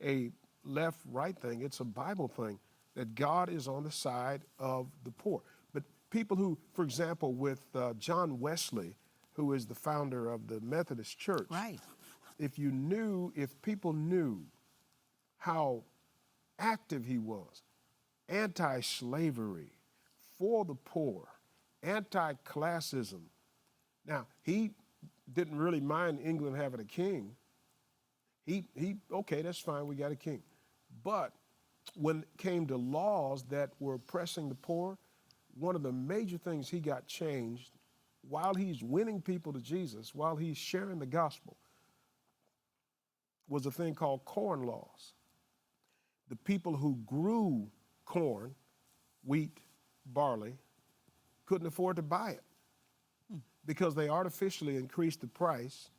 a left-right thing. It's a Bible thing, that God is on the side of the poor. But people who, for example, with John Wesley, who is the founder of the Methodist Church. Right. If people knew how active he was, anti-slavery, for the poor, anti-classism. Now, he didn't really mind England having a king. Okay, that's fine, we got a king. But when it came to laws that were oppressing the poor, one of the major things he got changed while he's winning people to Jesus, while he's sharing the gospel, was a thing called corn laws. The people who grew corn, wheat, barley, couldn't afford to buy it because they artificially increased the price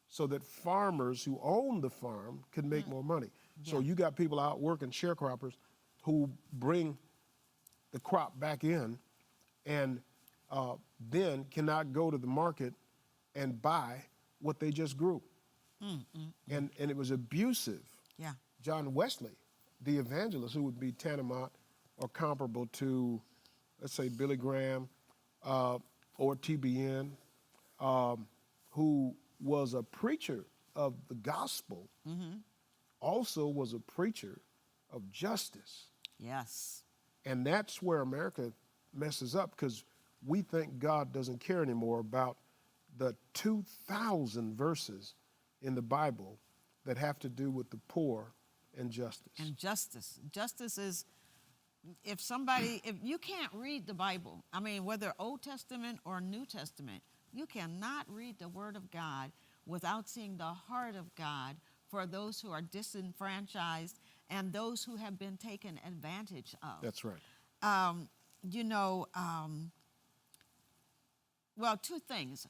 so that farmers who owned the farm could make more money. So you got people out working, sharecroppers, who bring the crop back in and then cannot go to the market and buy what they just grew. And it was abusive. Yeah. John Wesley, the evangelist, who would be tantamount or comparable to, let's say, Billy Graham or TBN, who was a preacher of the gospel, also was a preacher of justice. Yes. And that's where America messes up, because we think God doesn't care anymore about the 2,000 verses in the Bible that have to do with the poor and justice. And justice. Justice is, if you can't read the Bible, I mean, whether Old Testament or New Testament, you cannot read the Word of God without seeing the heart of God for those who are disenfranchised and those who have been taken advantage of. That's right. Well, two things.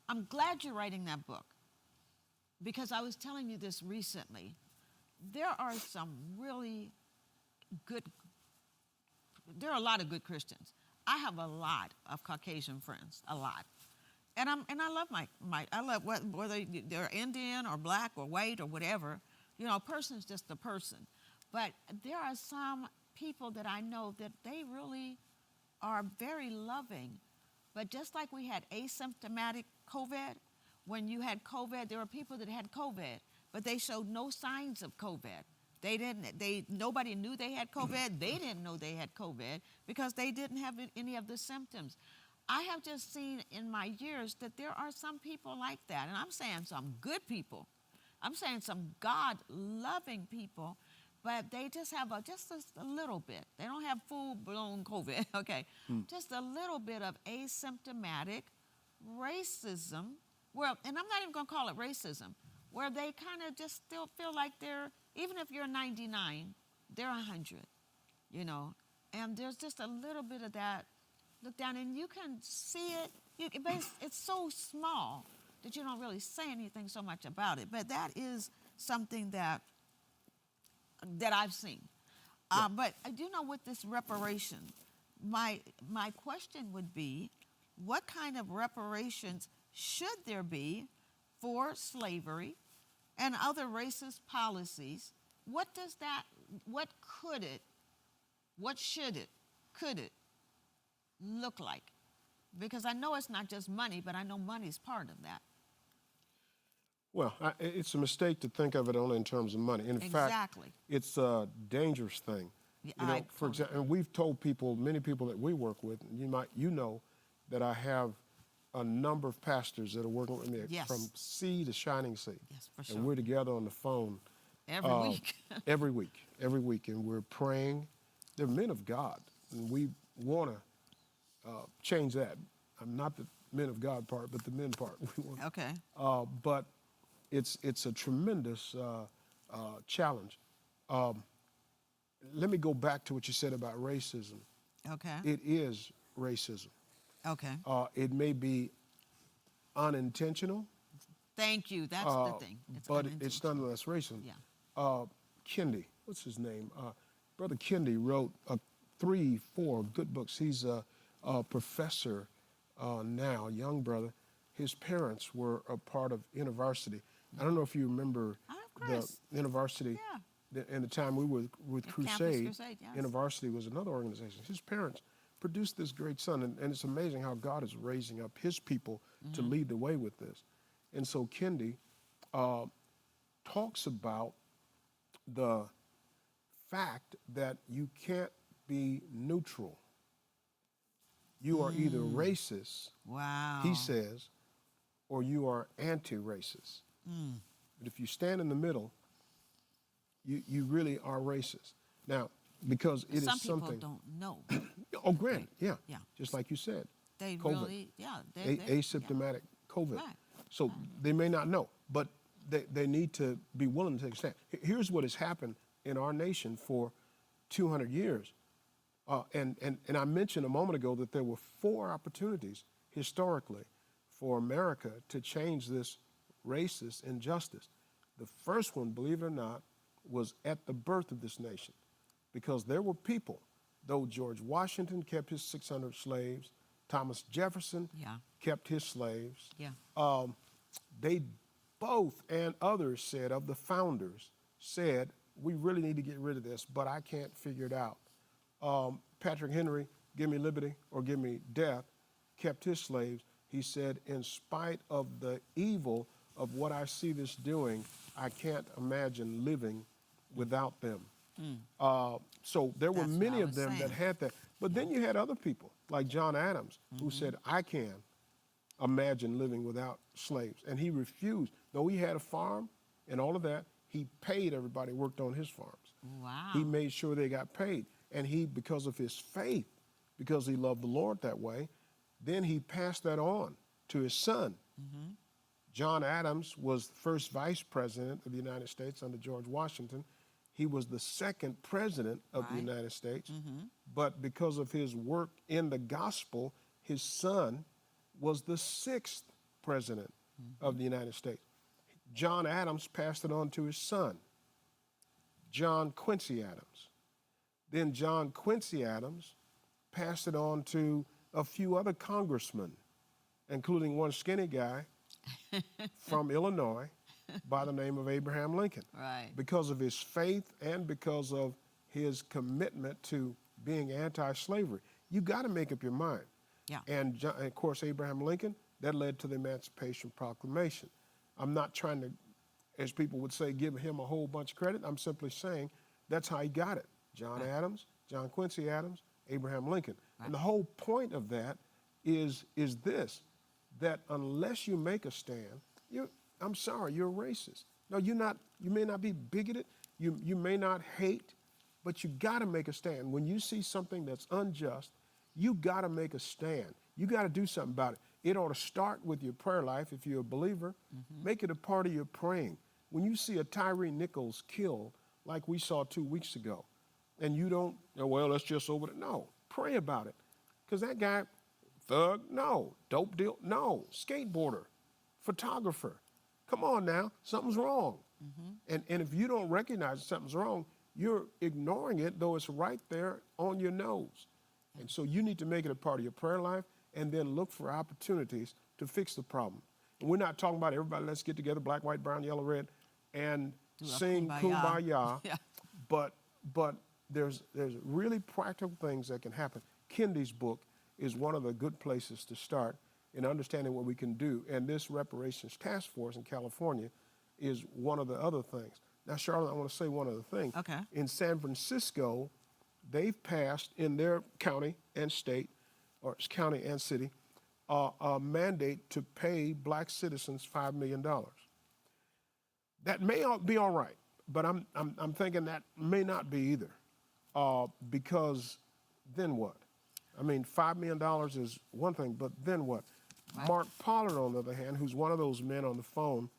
I'm glad you're writing that book, because I was telling you this recently. There are a lot of good Christians. I have a lot of Caucasian friends, a lot. And I love I love whether they're Indian or black or white or whatever. A person's just a person. But there are some people that I know that they really are very loving. But just like we had asymptomatic COVID, when you had COVID, there were people that had COVID, but they showed no signs of COVID. Nobody knew they had COVID. They didn't know they had COVID because they didn't have any of the symptoms. I have just seen in my years that there are some people like that. And I'm saying some good people. I'm saying some God-loving people, but they just have just a little bit. They don't have full-blown COVID, okay? Just a little bit of asymptomatic racism. Well, and I'm not even going to call it racism, where they kind of just still feel like even if you're 99, they're 100, And there's just a little bit of that. Look down, and you can see it. It's so small that you don't really say anything so much about it. But that is something that I've seen. Yeah. But I do know with this reparation, my question would be, what kind of reparations should there be for slavery and other racist policies? What could it look like? Because I know it's not just money, but I know money's part of that. Well, it's a mistake to think of it only in terms of money. In fact, it's a dangerous thing. Yeah, for example, and we've told many people that we work with, you know that I have a number of pastors that are working with me from sea to shining sea. Yes, for sure. And we're together on the phone. Every week. And we're praying. They're men of God, and we want to change that. I'm not the men of God part, but the men part. Okay. But it's a tremendous challenge. Let me go back to what you said about racism. Okay. It is racism. Okay. It may be unintentional. Thank you. That's the thing. But it's nonetheless racism. Yeah. Kendi, what's his name? Brother Kendi wrote 3-4 good books. He's a professor now, young brother. His parents were a part of InterVarsity. I don't know if you remember the InterVarsity. Yeah. In the time we were with Crusade, InterVarsity was another organization. His parents produced this great son, and it's amazing how God is raising up his people to lead the way with this. And so Kendi talks about the fact that you can't be neutral. You are either racist, he says, or you are anti-racist. But if you stand in the middle, you really are racist. Now, because it is something... Some people don't know. Oh, granted, yeah. Just like you said. They COVID. Really, yeah. Asymptomatic COVID. Right. So they may not know, but they need to be willing to take a stand. Here's what has happened in our nation for 200 years. And I mentioned a moment ago that there were 4 opportunities historically for America to change this racist injustice. The first one, believe it or not, was at the birth of this nation, because there were people, though George Washington kept his 600 slaves, Thomas Jefferson kept his slaves. Yeah. They both, and others said, of the founders, said, we really need to get rid of this, but I can't figure it out. Patrick Henry, give me liberty or give me death, kept his slaves. He said, in spite of the evil of what I see this doing, I can't imagine living without them. So there were many of them that had that. But then you had other people, like John Adams, who said, I can imagine living without slaves. And he refused. Though he had a farm and all of that, he paid everybody who worked on his farms. Wow. He made sure they got paid. And he, because of his faith, because he loved the Lord that way, then he passed that on to his son. John Adams was the first vice president of the United States under George Washington. He was the second president of the United States. But because of his work in the gospel, his son was the 6th president of the United States. John Adams passed it on to his son, John Quincy Adams. Then John Quincy Adams passed it on to a few other congressmen, including one skinny guy from Illinois by the name of Abraham Lincoln. Right. Because of his faith and because of his commitment to being anti-slavery. You got to make up your mind. Yeah. And of course, Abraham Lincoln, that led to the Emancipation Proclamation. I'm not trying to, as people would say, give him a whole bunch of credit. I'm simply saying that's how he got it. John Adams, John Quincy Adams, Abraham Lincoln. Right. And the whole point of that is this, that unless you make a stand, I'm sorry, you're a racist. No, you're not. You may not be bigoted. You may not hate, but you got to make a stand. When you see something that's unjust, you got to make a stand. You got to do something about it. It ought to start with your prayer life. If you're a believer, make it a part of your praying. When you see a Tyree Nichols killed, like we saw 2 weeks ago, and you don't, well, let's just over it. No, pray about it. Because that guy, thug, no. Dope deal, no. Skateboarder, photographer. Come on now, something's wrong. And if you don't recognize something's wrong, you're ignoring it, though it's right there on your nose. And so you need to make it a part of your prayer life and then look for opportunities to fix the problem. And we're not talking about everybody, let's get together, black, white, brown, yellow, red, and sing kumbaya. Yeah. But there's really practical things that can happen. Kendi's book is one of the good places to start in understanding what we can do. And this Reparations Task Force in California is one of the other things. Now, Charlotte, I want to say one other thing. Okay. In San Francisco, they've passed in their county and state, or county and city, a mandate to pay black citizens $5 million. That may be all right, but I'm thinking that may not be either, because then what? I mean, $5 million is one thing, but then what? Right. Mark Pollard, on the other hand, who's one of those men on the phone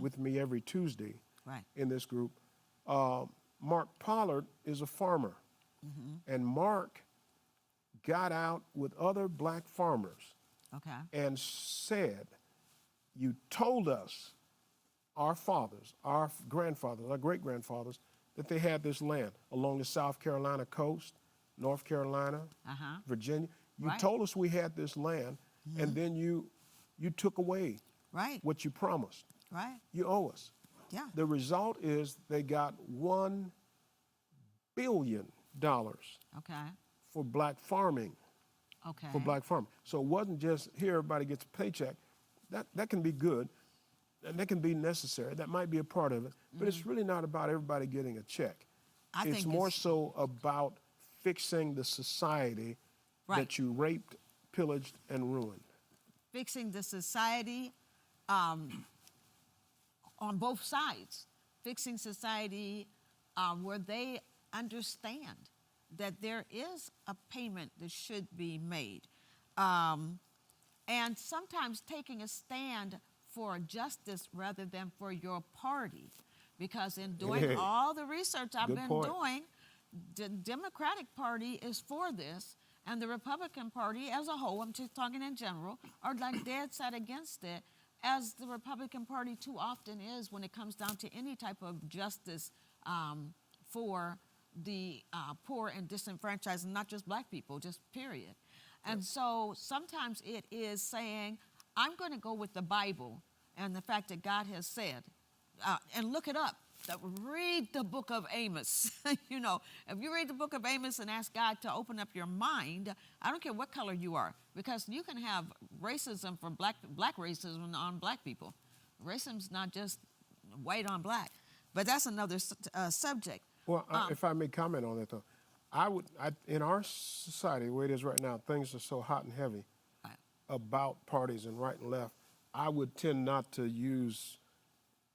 with me every Tuesday in this group, Mark Pollard is a farmer. And Mark got out with other black farmers and said, you told us, our fathers, our grandfathers, our great-grandfathers, that they had this land along the South Carolina coast, North Carolina, Virginia. You told us we had this land, and then you took away what you promised. You owe us. Yeah. The result is they got $1 billion for black farming. For black farming. So it wasn't just here everybody gets a paycheck. That can be good, and that can be necessary. That might be a part of it, but it's really not about everybody getting a check. It's more so about fixing the society that you raped, pillaged, and ruined. Fixing the society on both sides. Fixing society where they understand that there is a payment that should be made. And sometimes taking a stand for justice rather than for your party. Because in doing all the research I've been doing, the Democratic Party is for this, and the Republican Party as a whole, I'm just talking in general, are like dead set against it, as the Republican Party too often is when it comes down to any type of justice for the poor and disenfranchised, and not just black people, just period. And so sometimes it is saying, I'm going to go with the Bible and the fact that God has said, and look it up. Read the book of Amos. You know, if you read the book of Amos and ask God to open up your mind, I don't care what color you are, because you can have racism for black racism on black people. Racism's not just white on black, but that's another subject. Well, if I may comment on that, though, in our society, the way it is right now, things are so hot and heavy about parties and right and left. I would tend not to use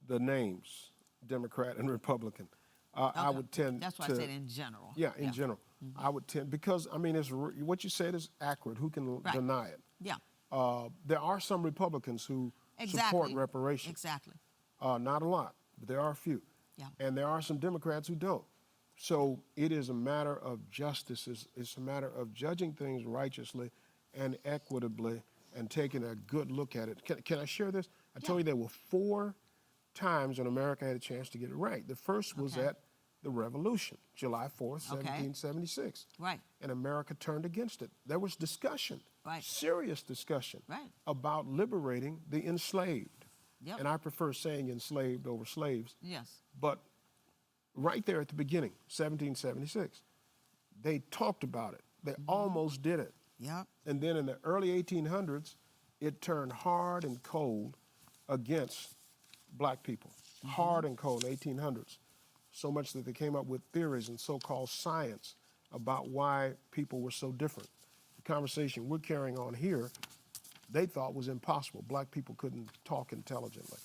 the names Democrat and Republican. I would tend That's why I said in general. Yeah, in general. I would tend, because, I mean, what you said is accurate. Who can deny it? Yeah. There are some Republicans who support reparations. Exactly. Not a lot, but there are a few. Yeah. And there are some Democrats who don't. So it is a matter of justice. It's a matter of judging things righteously and equitably and taking a good look at it. Can I share this? I told you there were 4 times when America had a chance to get it right. The first was at the Revolution, July 4th, 1776. Right. And America turned against it. There was discussion, Right. serious discussion, Right. about liberating the enslaved. Yep. And I prefer saying enslaved over slaves. Yes. But right there at the beginning, 1776, they talked about it. They almost did it. Yep. And then in the early 1800s, it turned hard and cold against black people. Hard and cold, 1800s. So much that they came up with theories and so-called science about why people were so different. The conversation we're carrying on here, they thought was impossible. Black people couldn't talk intelligently.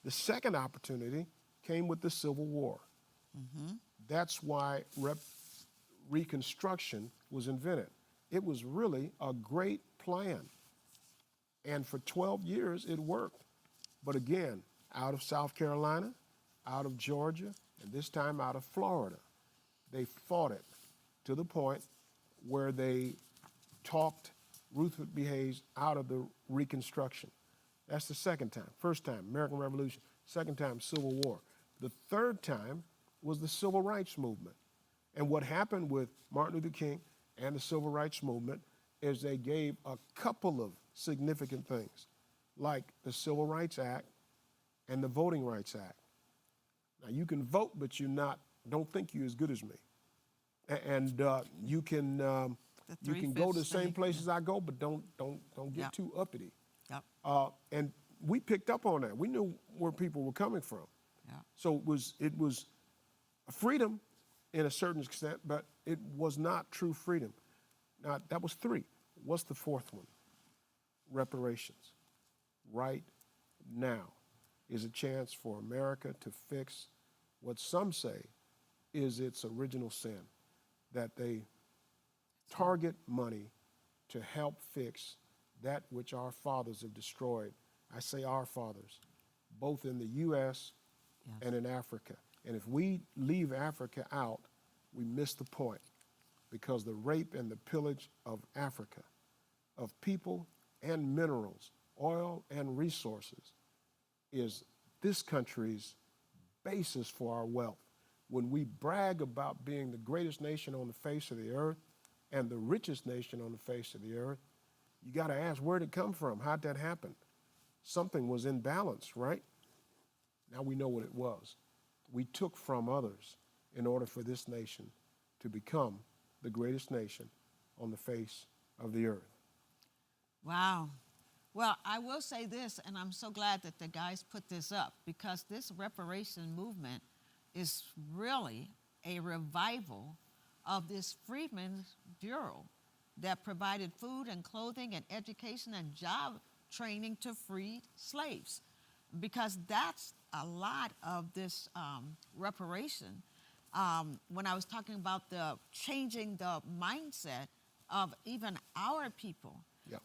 The second opportunity came with the Civil War. That's why Reconstruction was invented. It was really a great plan. And for 12 years, it worked. But again, out of South Carolina, out of Georgia, and this time out of Florida, they fought it to the point where they talked Rutherford B. Hayes out of the Reconstruction. That's the second time. First time, American Revolution. Second time, Civil War. The third time was the Civil Rights Movement. And what happened with Martin Luther King and the Civil Rights Movement is they gave a couple of significant things, like the Civil Rights Act and the Voting Rights Act. Now, you can vote, but don't think you're as good as me. And you can go to the same places I go, but don't get too uppity. Yep. And we picked up on that. We knew where people were coming from. Yeah. So it was freedom in a certain extent, but it was not true freedom. Now, that was 3. What's the 4th one? Reparations. Right now is a chance for America to fix what some say is its original sin, that they target money to help fix that which our fathers have destroyed. I say our fathers, both in the U.S. and in Africa. And if we leave Africa out, we miss the point, because the rape and the pillage of Africa, of people and minerals, oil and resources, is this country's basis for our wealth. When we brag about being the greatest nation on the face of the earth and the richest nation on the face of the earth, you got to ask, where did it come from? How'd that happen? Something was in balance, right? Now we know what it was. We took from others in order for this nation to become the greatest nation on the face of the earth. Wow. Well, I will say this, and I'm so glad that the guys put this up, because this reparation movement is really a revival of this Freedmen's Bureau that provided food and clothing and education and job training to freed slaves, because that's a lot of this reparation. When I was talking about the changing the mindset of even our people. Yep.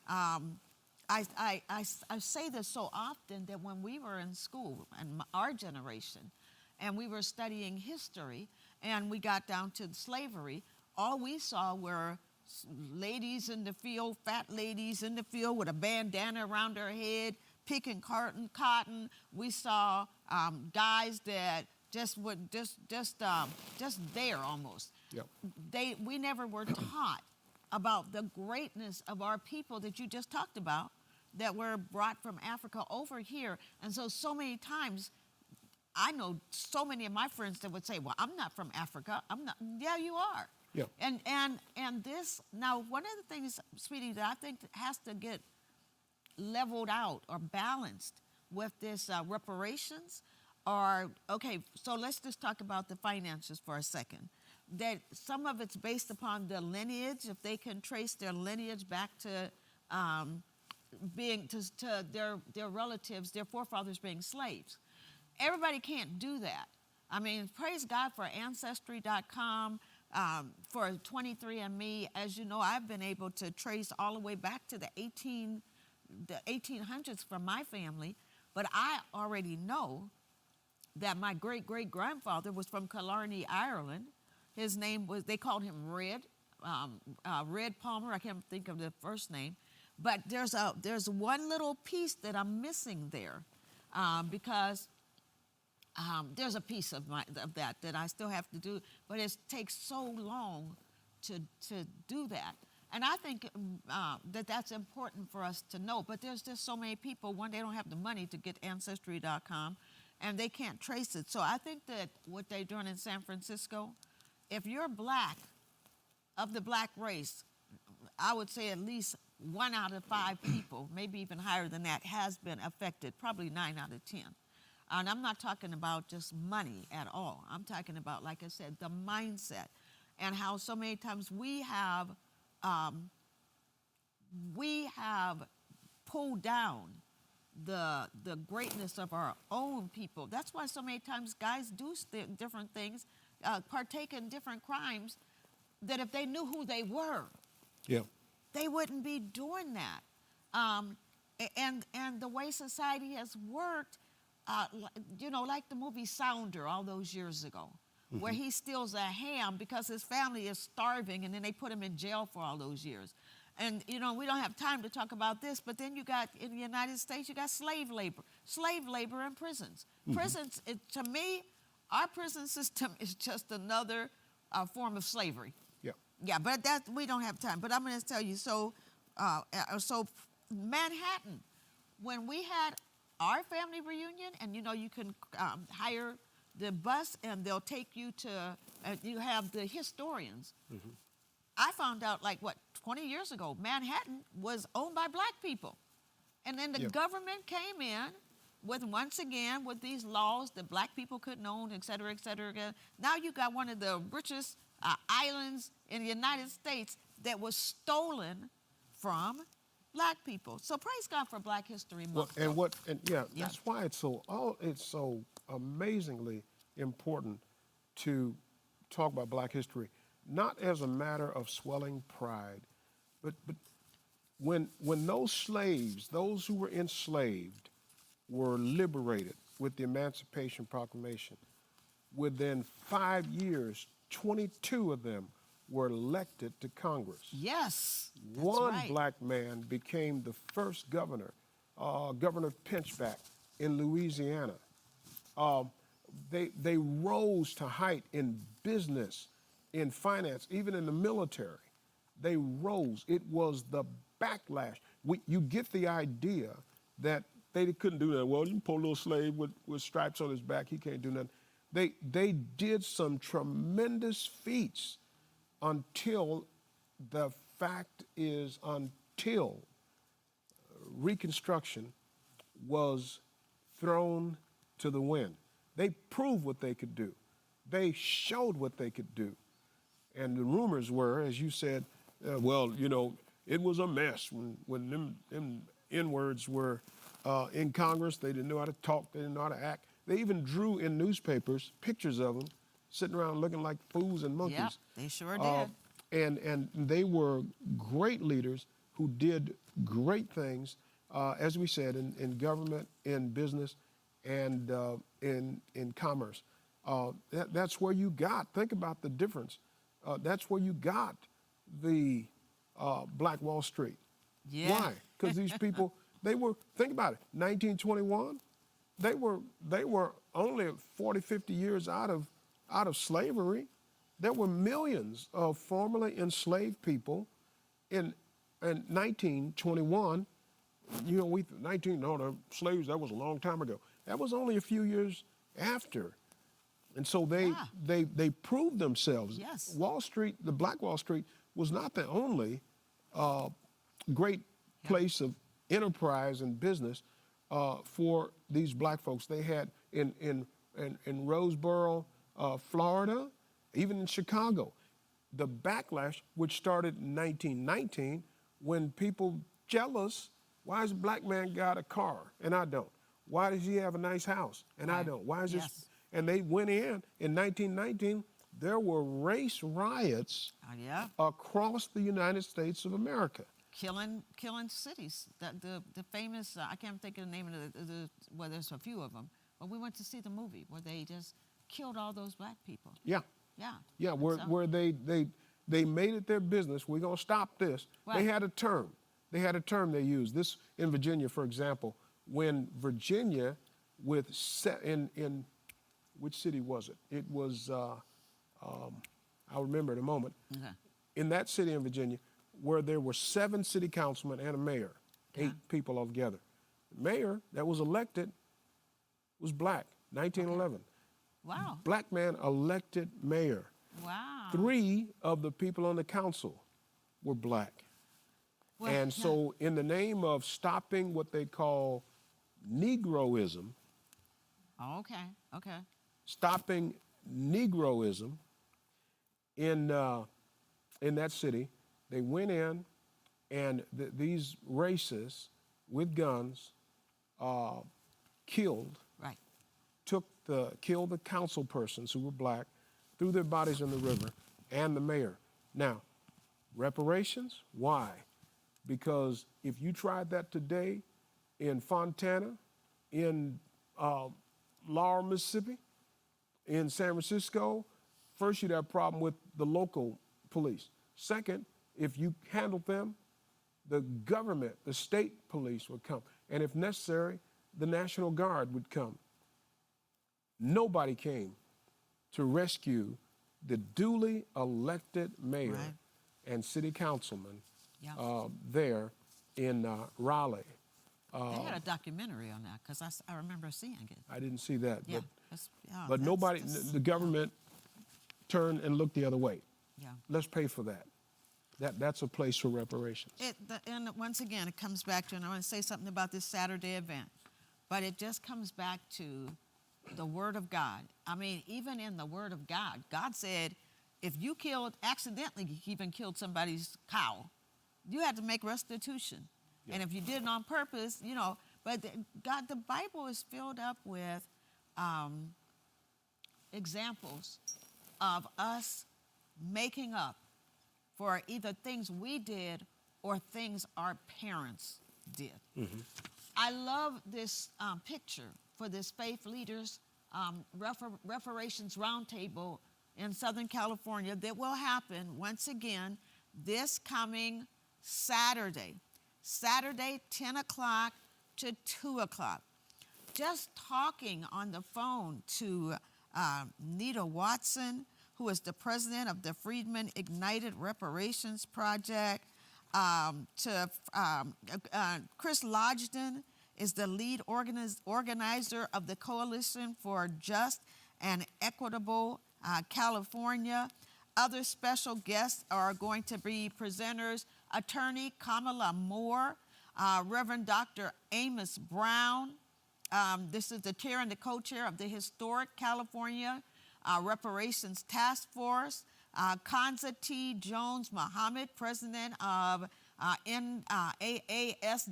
I say this so often that when we were in school, and our generation, and we were studying history, and we got down to slavery, all we saw were ladies in the field, fat ladies in the field with a bandana around their head, picking cotton. We saw guys that just there almost. Yep. We never were taught about the greatness of our people that you just talked about, that were brought from Africa over here. And so many times, I know so many of my friends that would say, well, I'm not from Africa. I'm not. Yeah, you are. Yep. And this, now, one of the things, sweetie, that I think has to get leveled out or balanced with this reparations are, okay, so let's just talk about the finances for a second. That some of it's based upon the lineage, if they can trace their lineage back to their relatives, their forefathers being slaves. Everybody can't do that. I mean, praise God for Ancestry.com, for 23andMe. As you know, I've been able to trace all the way back to the 1800s for my family, but I already know that my great-great-grandfather was from Killarney, Ireland. His name was, they called him Red Palmer. I can't think of the first name. But there's one little piece that I'm missing there, because there's a piece of that I still have to do, but it takes so long to do that. And I think that's important for us to know. But there's just so many people, one, they don't have the money to get Ancestry.com, and they can't trace it. So I think that what they're doing in San Francisco, if you're black, of the black race, I would say at least 1 out of 5 people, maybe even higher than that, has been affected, probably 9 out of 10. And I'm not talking about just money at all. I'm talking about, like I said, the mindset, and how so many times we have pulled down the greatness of our own people. That's why so many times guys do different things, partake in different crimes, that if they knew who they were, Yeah. they wouldn't be doing that. And the way society has worked, like the movie Sounder all those years ago, where he steals a ham because his family is starving, and then they put him in jail for all those years. And, we don't have time to talk about this, but then you got, in the United States, you got slave labor in prisons. Prisons, to me, our prison system is just another form of slavery. Yeah. Yeah, but that we don't have time. But I'm going to tell you, so Manhattan, when we had our family reunion, and you can hire the bus and they'll take you to, you have the historians. I found out 20 years ago, Manhattan was owned by black people. And then the government came in once again with these laws that black people couldn't own, et cetera, et cetera. Now you got one of the richest islands in the United States that was stolen from black people. So praise God for Black History Month. That's why it's so amazingly important to talk about black history, not as a matter of swelling pride, but when those slaves, those who were enslaved, were liberated with the Emancipation Proclamation, within 5 years, 22 of them were elected to Congress. Yes, that's One right. black man became the first governor, Governor Pinchback in Louisiana. They rose to height in business, in finance, even in the military. They rose. It was the backlash. You get the idea that they couldn't do that. Well, you poor little slave with stripes on his back, he can't do nothing. They did some tremendous feats until Reconstruction was thrown to the wind. They proved what they could do. They showed what they could do. And the rumors were, as you said, it was a mess when them N-words were in Congress. They didn't know how to talk. They didn't know how to act. They even drew in newspapers pictures of them sitting around looking like fools and monkeys. Yep, they sure did. And they were great leaders who did great things, as we said, in government, in business, and in commerce. That's where you got, think about the difference. That's where you got the Black Wall Street. Yeah. Why? Because these people, think about it, 1921, they were only 40, 50 years out of slavery. There were millions of formerly enslaved people in 1921. The slaves, that was a long time ago. That was only a few years after. And so they proved themselves. Yes. Wall Street, the Black Wall Street, was not the only great place of enterprise and business for these black folks. They had in Roseboro, Florida, even in Chicago, the backlash, which started in 1919, when people jealous, why has a black man got a car and I don't? Why does he have a nice house and I don't? Why is this? Yes. And they went in 1919, there were race riots across the United States of America. Killing cities. The famous, I can't think of the name of well, there's a few of them, but we went to see the movie where they just killed all those black people. Yeah. Yeah. Yeah, where they made it their business. We're going to stop this. Right. They had a term. They had a term they used. This in Virginia, for example, when Virginia in which city was it? It was, I'll remember in a moment. Okay. In that city in Virginia, where there were 7 city councilmen and a mayor, 8 people altogether. The mayor that was elected was black, 1911. Wow. Black man elected mayor. Wow. 3 of the people on the council were black. Well, And so in the name of stopping what they call Negroism, okay. Okay. stopping Negroism in that city, they went in and these racists with guns killed Right. killed the council persons who were black, threw their bodies in the river, and the mayor. Now, reparations, why? Because if you tried that today in Fontana, in Laurel, Mississippi, in San Francisco, first you'd have a problem with the local police. Second, if you handled them, the government, the state police would come. And if necessary, the National Guard would come. Nobody came to rescue the duly elected mayor Right. and city councilman Yeah. there in Raleigh. They had a documentary on that because I remember seeing it. I didn't see that, Yeah. but nobody, the government turned and looked the other way. Yeah. Let's pay for that. That's a place for reparations. And once again, it comes back to, and I want to say something about this Saturday event, but it just comes back to the Word of God. I mean, even in the Word of God, God said, if you accidentally even killed somebody's cow, you had to make restitution. Yeah. And if you did it on purpose, but the Bible is filled up with examples of us making up for either things we did or things our parents did. Mm-hmm. I love this picture for this Faith Leaders Reparations Roundtable in Southern California that will happen once again this coming Saturday, 10 o'clock to 2 o'clock. Just talking on the phone to Nita Watson, who is the president of the Freedmen Ignited Reparations Project, to Chris Lodgden is the lead organizer of the Coalition for Just and Equitable California. Other special guests are going to be presenters, attorney Kamala Moore, Reverend Dr. Amos Brown. This is the chair and the co-chair of the Historic California Reparations Task Force. Kanza T. Jones Muhammad, president of NAASDLA,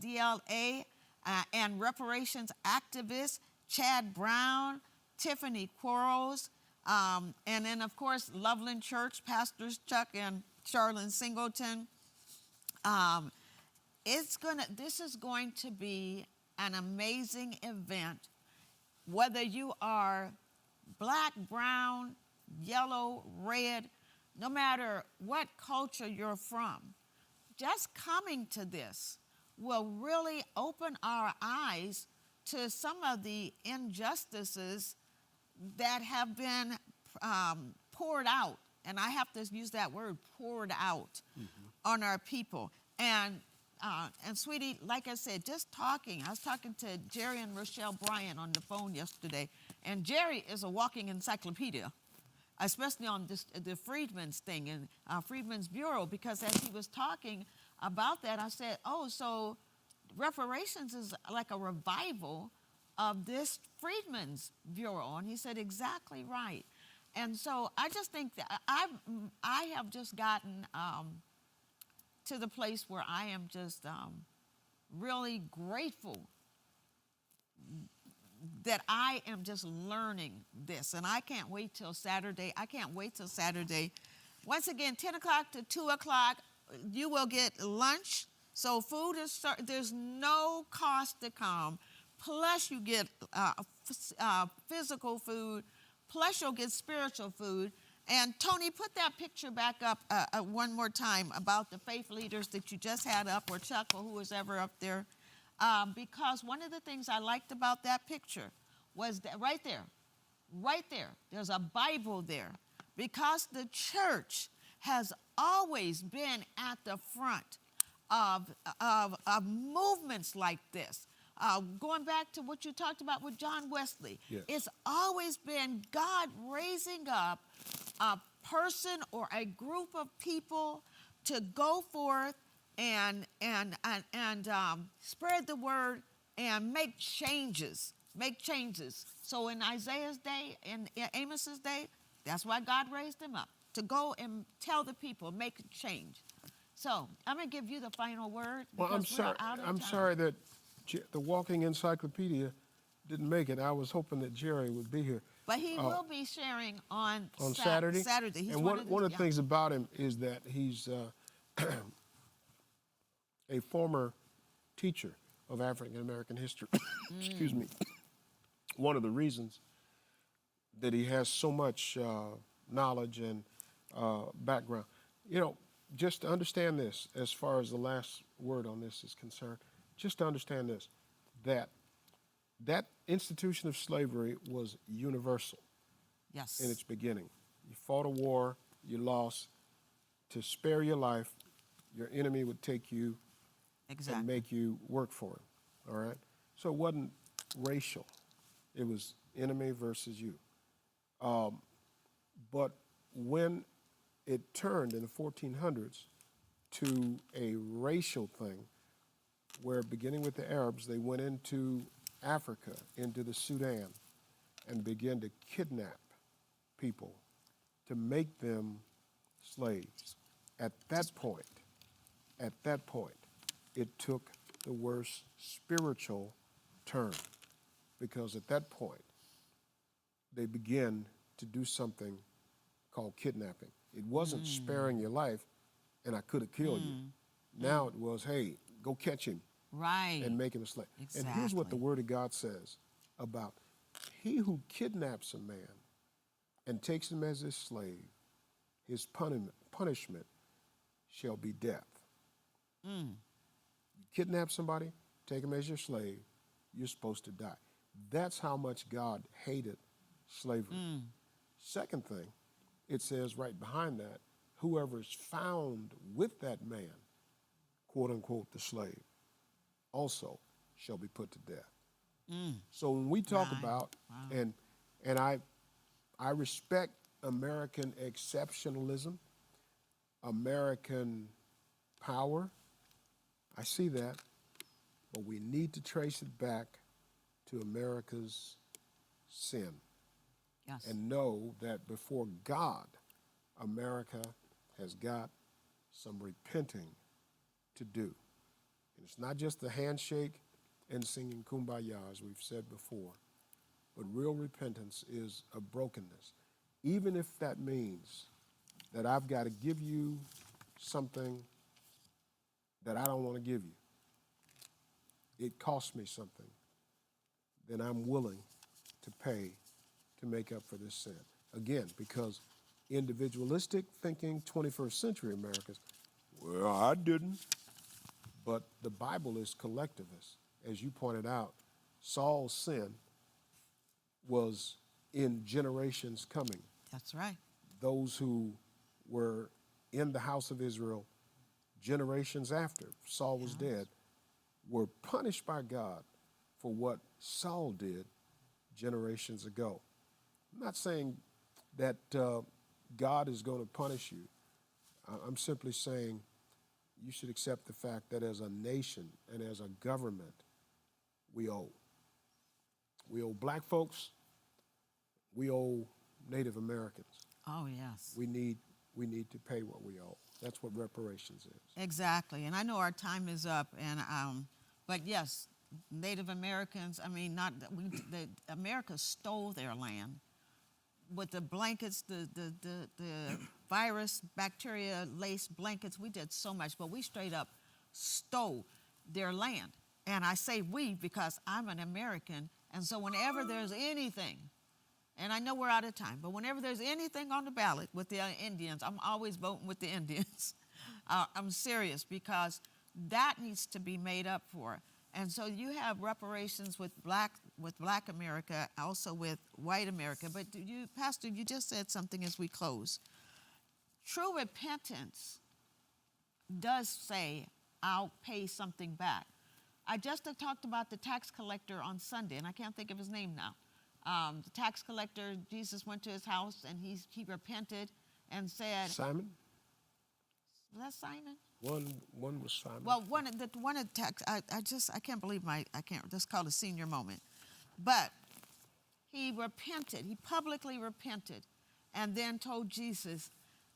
and reparations activist Chad Brown, Tiffany Quarles, and then, of course, Loveland Church pastors Chuck and Charlene Singleton. This is going to be an amazing event, whether you are black, brown, yellow, red, no matter what culture you're from. Just coming to this will really open our eyes to some of the injustices that have been poured out, and I have to use that word, poured out, on our people. And sweetie, like I said, I was talking to Jerry and Rochelle Bryan on the phone yesterday, and Jerry is a walking encyclopedia, especially on the Freedmen's thing and Freedmen's Bureau, because as he was talking about that, I said, so reparations is like a revival of this Freedmen's Bureau. And he said, exactly right. And so I just think that I have just gotten to the place where I am just really grateful that I am just learning this. And I can't wait till Saturday. Once again, 10 o'clock to 2 o'clock, you will get lunch. So food there's no cost to come. Plus you get physical food. Plus you'll get spiritual food. And Tony, put that picture back up one more time about the faith leaders that you just had up, or Chuck, or who was ever up there. Because one of the things I liked about that picture was that right there, there's a Bible there. Because the church has always been at the front of movements like this. Going back to what you talked about with John Wesley, Yes. it's always been God raising up a person or a group of people to go forth and spread the word and make changes. So in Isaiah's day, in Amos's day, that's why God raised them up, to go and tell the people, make a change. So I'm going to give you the final word. Well, I'm because we're sorry. out of I'm time. sorry that the Walking Encyclopedia didn't make it. I was hoping that Jerry would be here. But he will be sharing on Saturday. Saturday. He's and one of the things about him is that he's a former teacher of African American history. Excuse me. One of the reasons that he has so much knowledge and background. You know, just to understand this, as far as the last word on this is concerned, just to understand this, that institution of slavery was universal Yes. in its beginning. You fought a war, you lost. To spare your life, your enemy would take you Exactly. and make you work for him, all right? So it wasn't racial. It was enemy versus you. But when it turned in the 1400s to a racial thing, where beginning with the Arabs, they went into Africa, into the Sudan, and began to kidnap people to make them slaves. At that point, it took the worst spiritual turn, because at that point, they began to do something called kidnapping. It wasn't sparing your life, and I could have killed you. Now it was, hey, go catch him Right. and make him a slave. And here's what the Exactly. Word of God says about he who kidnaps a man and takes him as his slave, his punishment shall be death. You kidnap somebody, take him as your slave, you're supposed to die. That's how much God hated slavery. Second thing, it says right behind that, whoever is found with that man, quote unquote, the slave, also shall be put to death. So when we talk about, and I respect American exceptionalism, American power, I see that, but we need to trace it back to America's sin Yes. and know that before God, America has got some repenting to do. And it's not just the handshake and singing Kumbaya, as we've said before, but real repentance is a brokenness. Even if that means that I've got to give you something that I don't want to give you, it costs me something, then I'm willing to pay to make up for this sin. Again, because individualistic thinking 21st century Americans, well, I didn't. But the Bible is collectivist. As you pointed out, Saul's sin was in generations coming. That's right. Those who were in the house of Israel generations after Saul was dead were punished by God for what Saul did generations ago. I'm not saying that God is going to punish you. I'm simply saying you should accept the fact that as a nation and as a government, we owe. We owe black folks. We owe Native Americans. Oh, yes. We need to pay what we owe. That's what reparations is. Exactly. And I know our time is up. And but yes, Native Americans. I mean, America stole their land with the blankets, the virus, bacteria-laced blankets. We did so much, but we straight up stole their land. And I say we because I'm an American, and so whenever there's anything and I know we're out of time, but whenever there's anything on the ballot with the Indians, I'm always voting with the Indians. I'm serious, because that needs to be made up for. And so you have reparations with black America, also with white America. But Pastor, you just said something as we close. True repentance does say, I'll pay something back. I just talked about the tax collector on Sunday, and I can't think of his name now. The tax collector, Jesus went to his house, and he repented and said... Simon? Was that Simon? One was Simon. Well, one of the tax, I can't believe that's called a senior moment. But he repented, he publicly repented, and then told Jesus,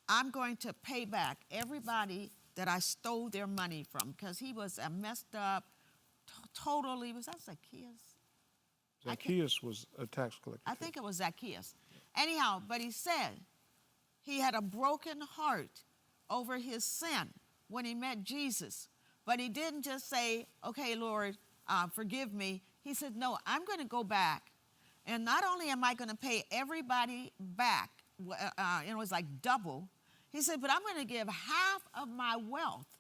I'm going to pay back everybody that I stole their money from, because he was a messed up, totally, was that Zacchaeus? Zacchaeus was a tax collector. I think it was Zacchaeus. Anyhow, but he said he had a broken heart over his sin when he met Jesus. But he didn't just say, okay, Lord, forgive me. He said, no, I'm going to go back. And not only am I going to pay everybody back, it was like double. He said, but I'm going to give half of my wealth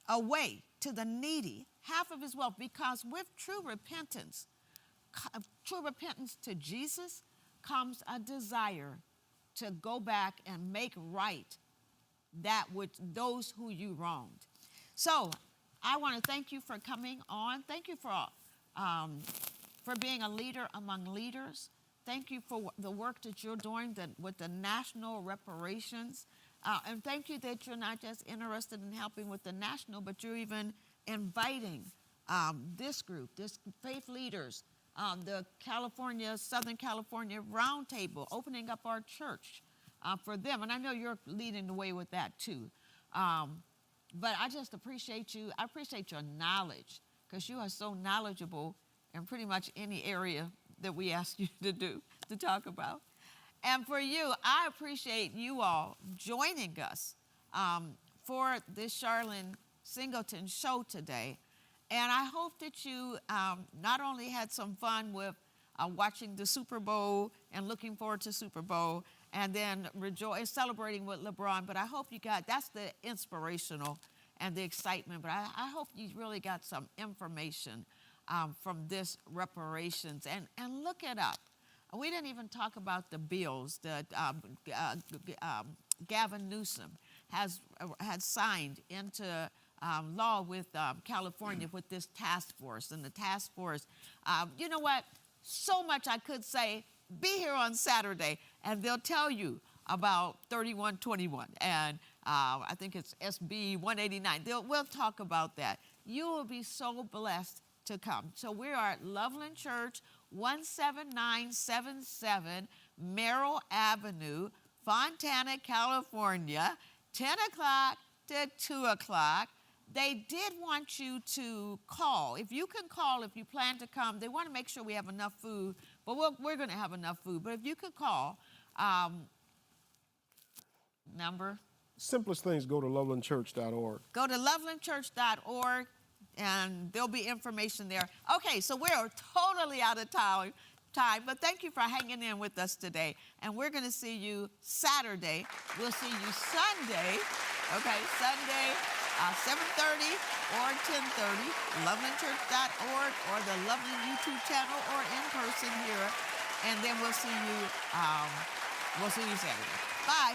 away to the needy, half of his wealth, because with true repentance to Jesus comes a desire to go back and make right that with those who you wronged. So I want to thank you for coming on. Thank you for being a leader among leaders. Thank you for the work that you're doing with the national reparations. And thank you that you're not just interested in helping with the national, but you're even inviting this group, this faith leaders, the Southern California Roundtable, opening up our church for them. And I know you're leading the way with that too. But I just appreciate you. I appreciate your knowledge, because you are so knowledgeable in pretty much any area that we ask you to talk about. And for you, I appreciate you all joining us for this Charlene Singleton show today. And I hope that you not only had some fun with watching the Super Bowl and looking forward to Super Bowl, and then celebrating with LeBron, but I hope that's the inspirational and the excitement, but I hope you really got some information from this reparations, and look it up. We didn't even talk about the bills that Gavin Newsom had signed into law with California with this task force. And the task force, you know what? So much I could say. Be here on Saturday, and they'll tell you about 3121. And I think it's SB 189. We'll talk about that. You will be so blessed to come. So we are at Loveland Church, 17977 Merrill Avenue, Fontana, California, 10 o'clock to 2 o'clock. They did want you to call. If you can call, if you plan to come, they want to make sure we have enough food, but we're going to have enough food. But if you could call, number? Simplest things, go to lovelandchurch.org. Go to lovelandchurch.org, and there'll be information there. Okay, so we're totally out of time, but thank you for hanging in with us today. And we're going to see you Saturday. We'll see you Sunday. Okay, Sunday, 7:30 or 10:30, lovelandchurch.org or the Loveland YouTube channel, or in person here. And then we'll see you Saturday. Bye.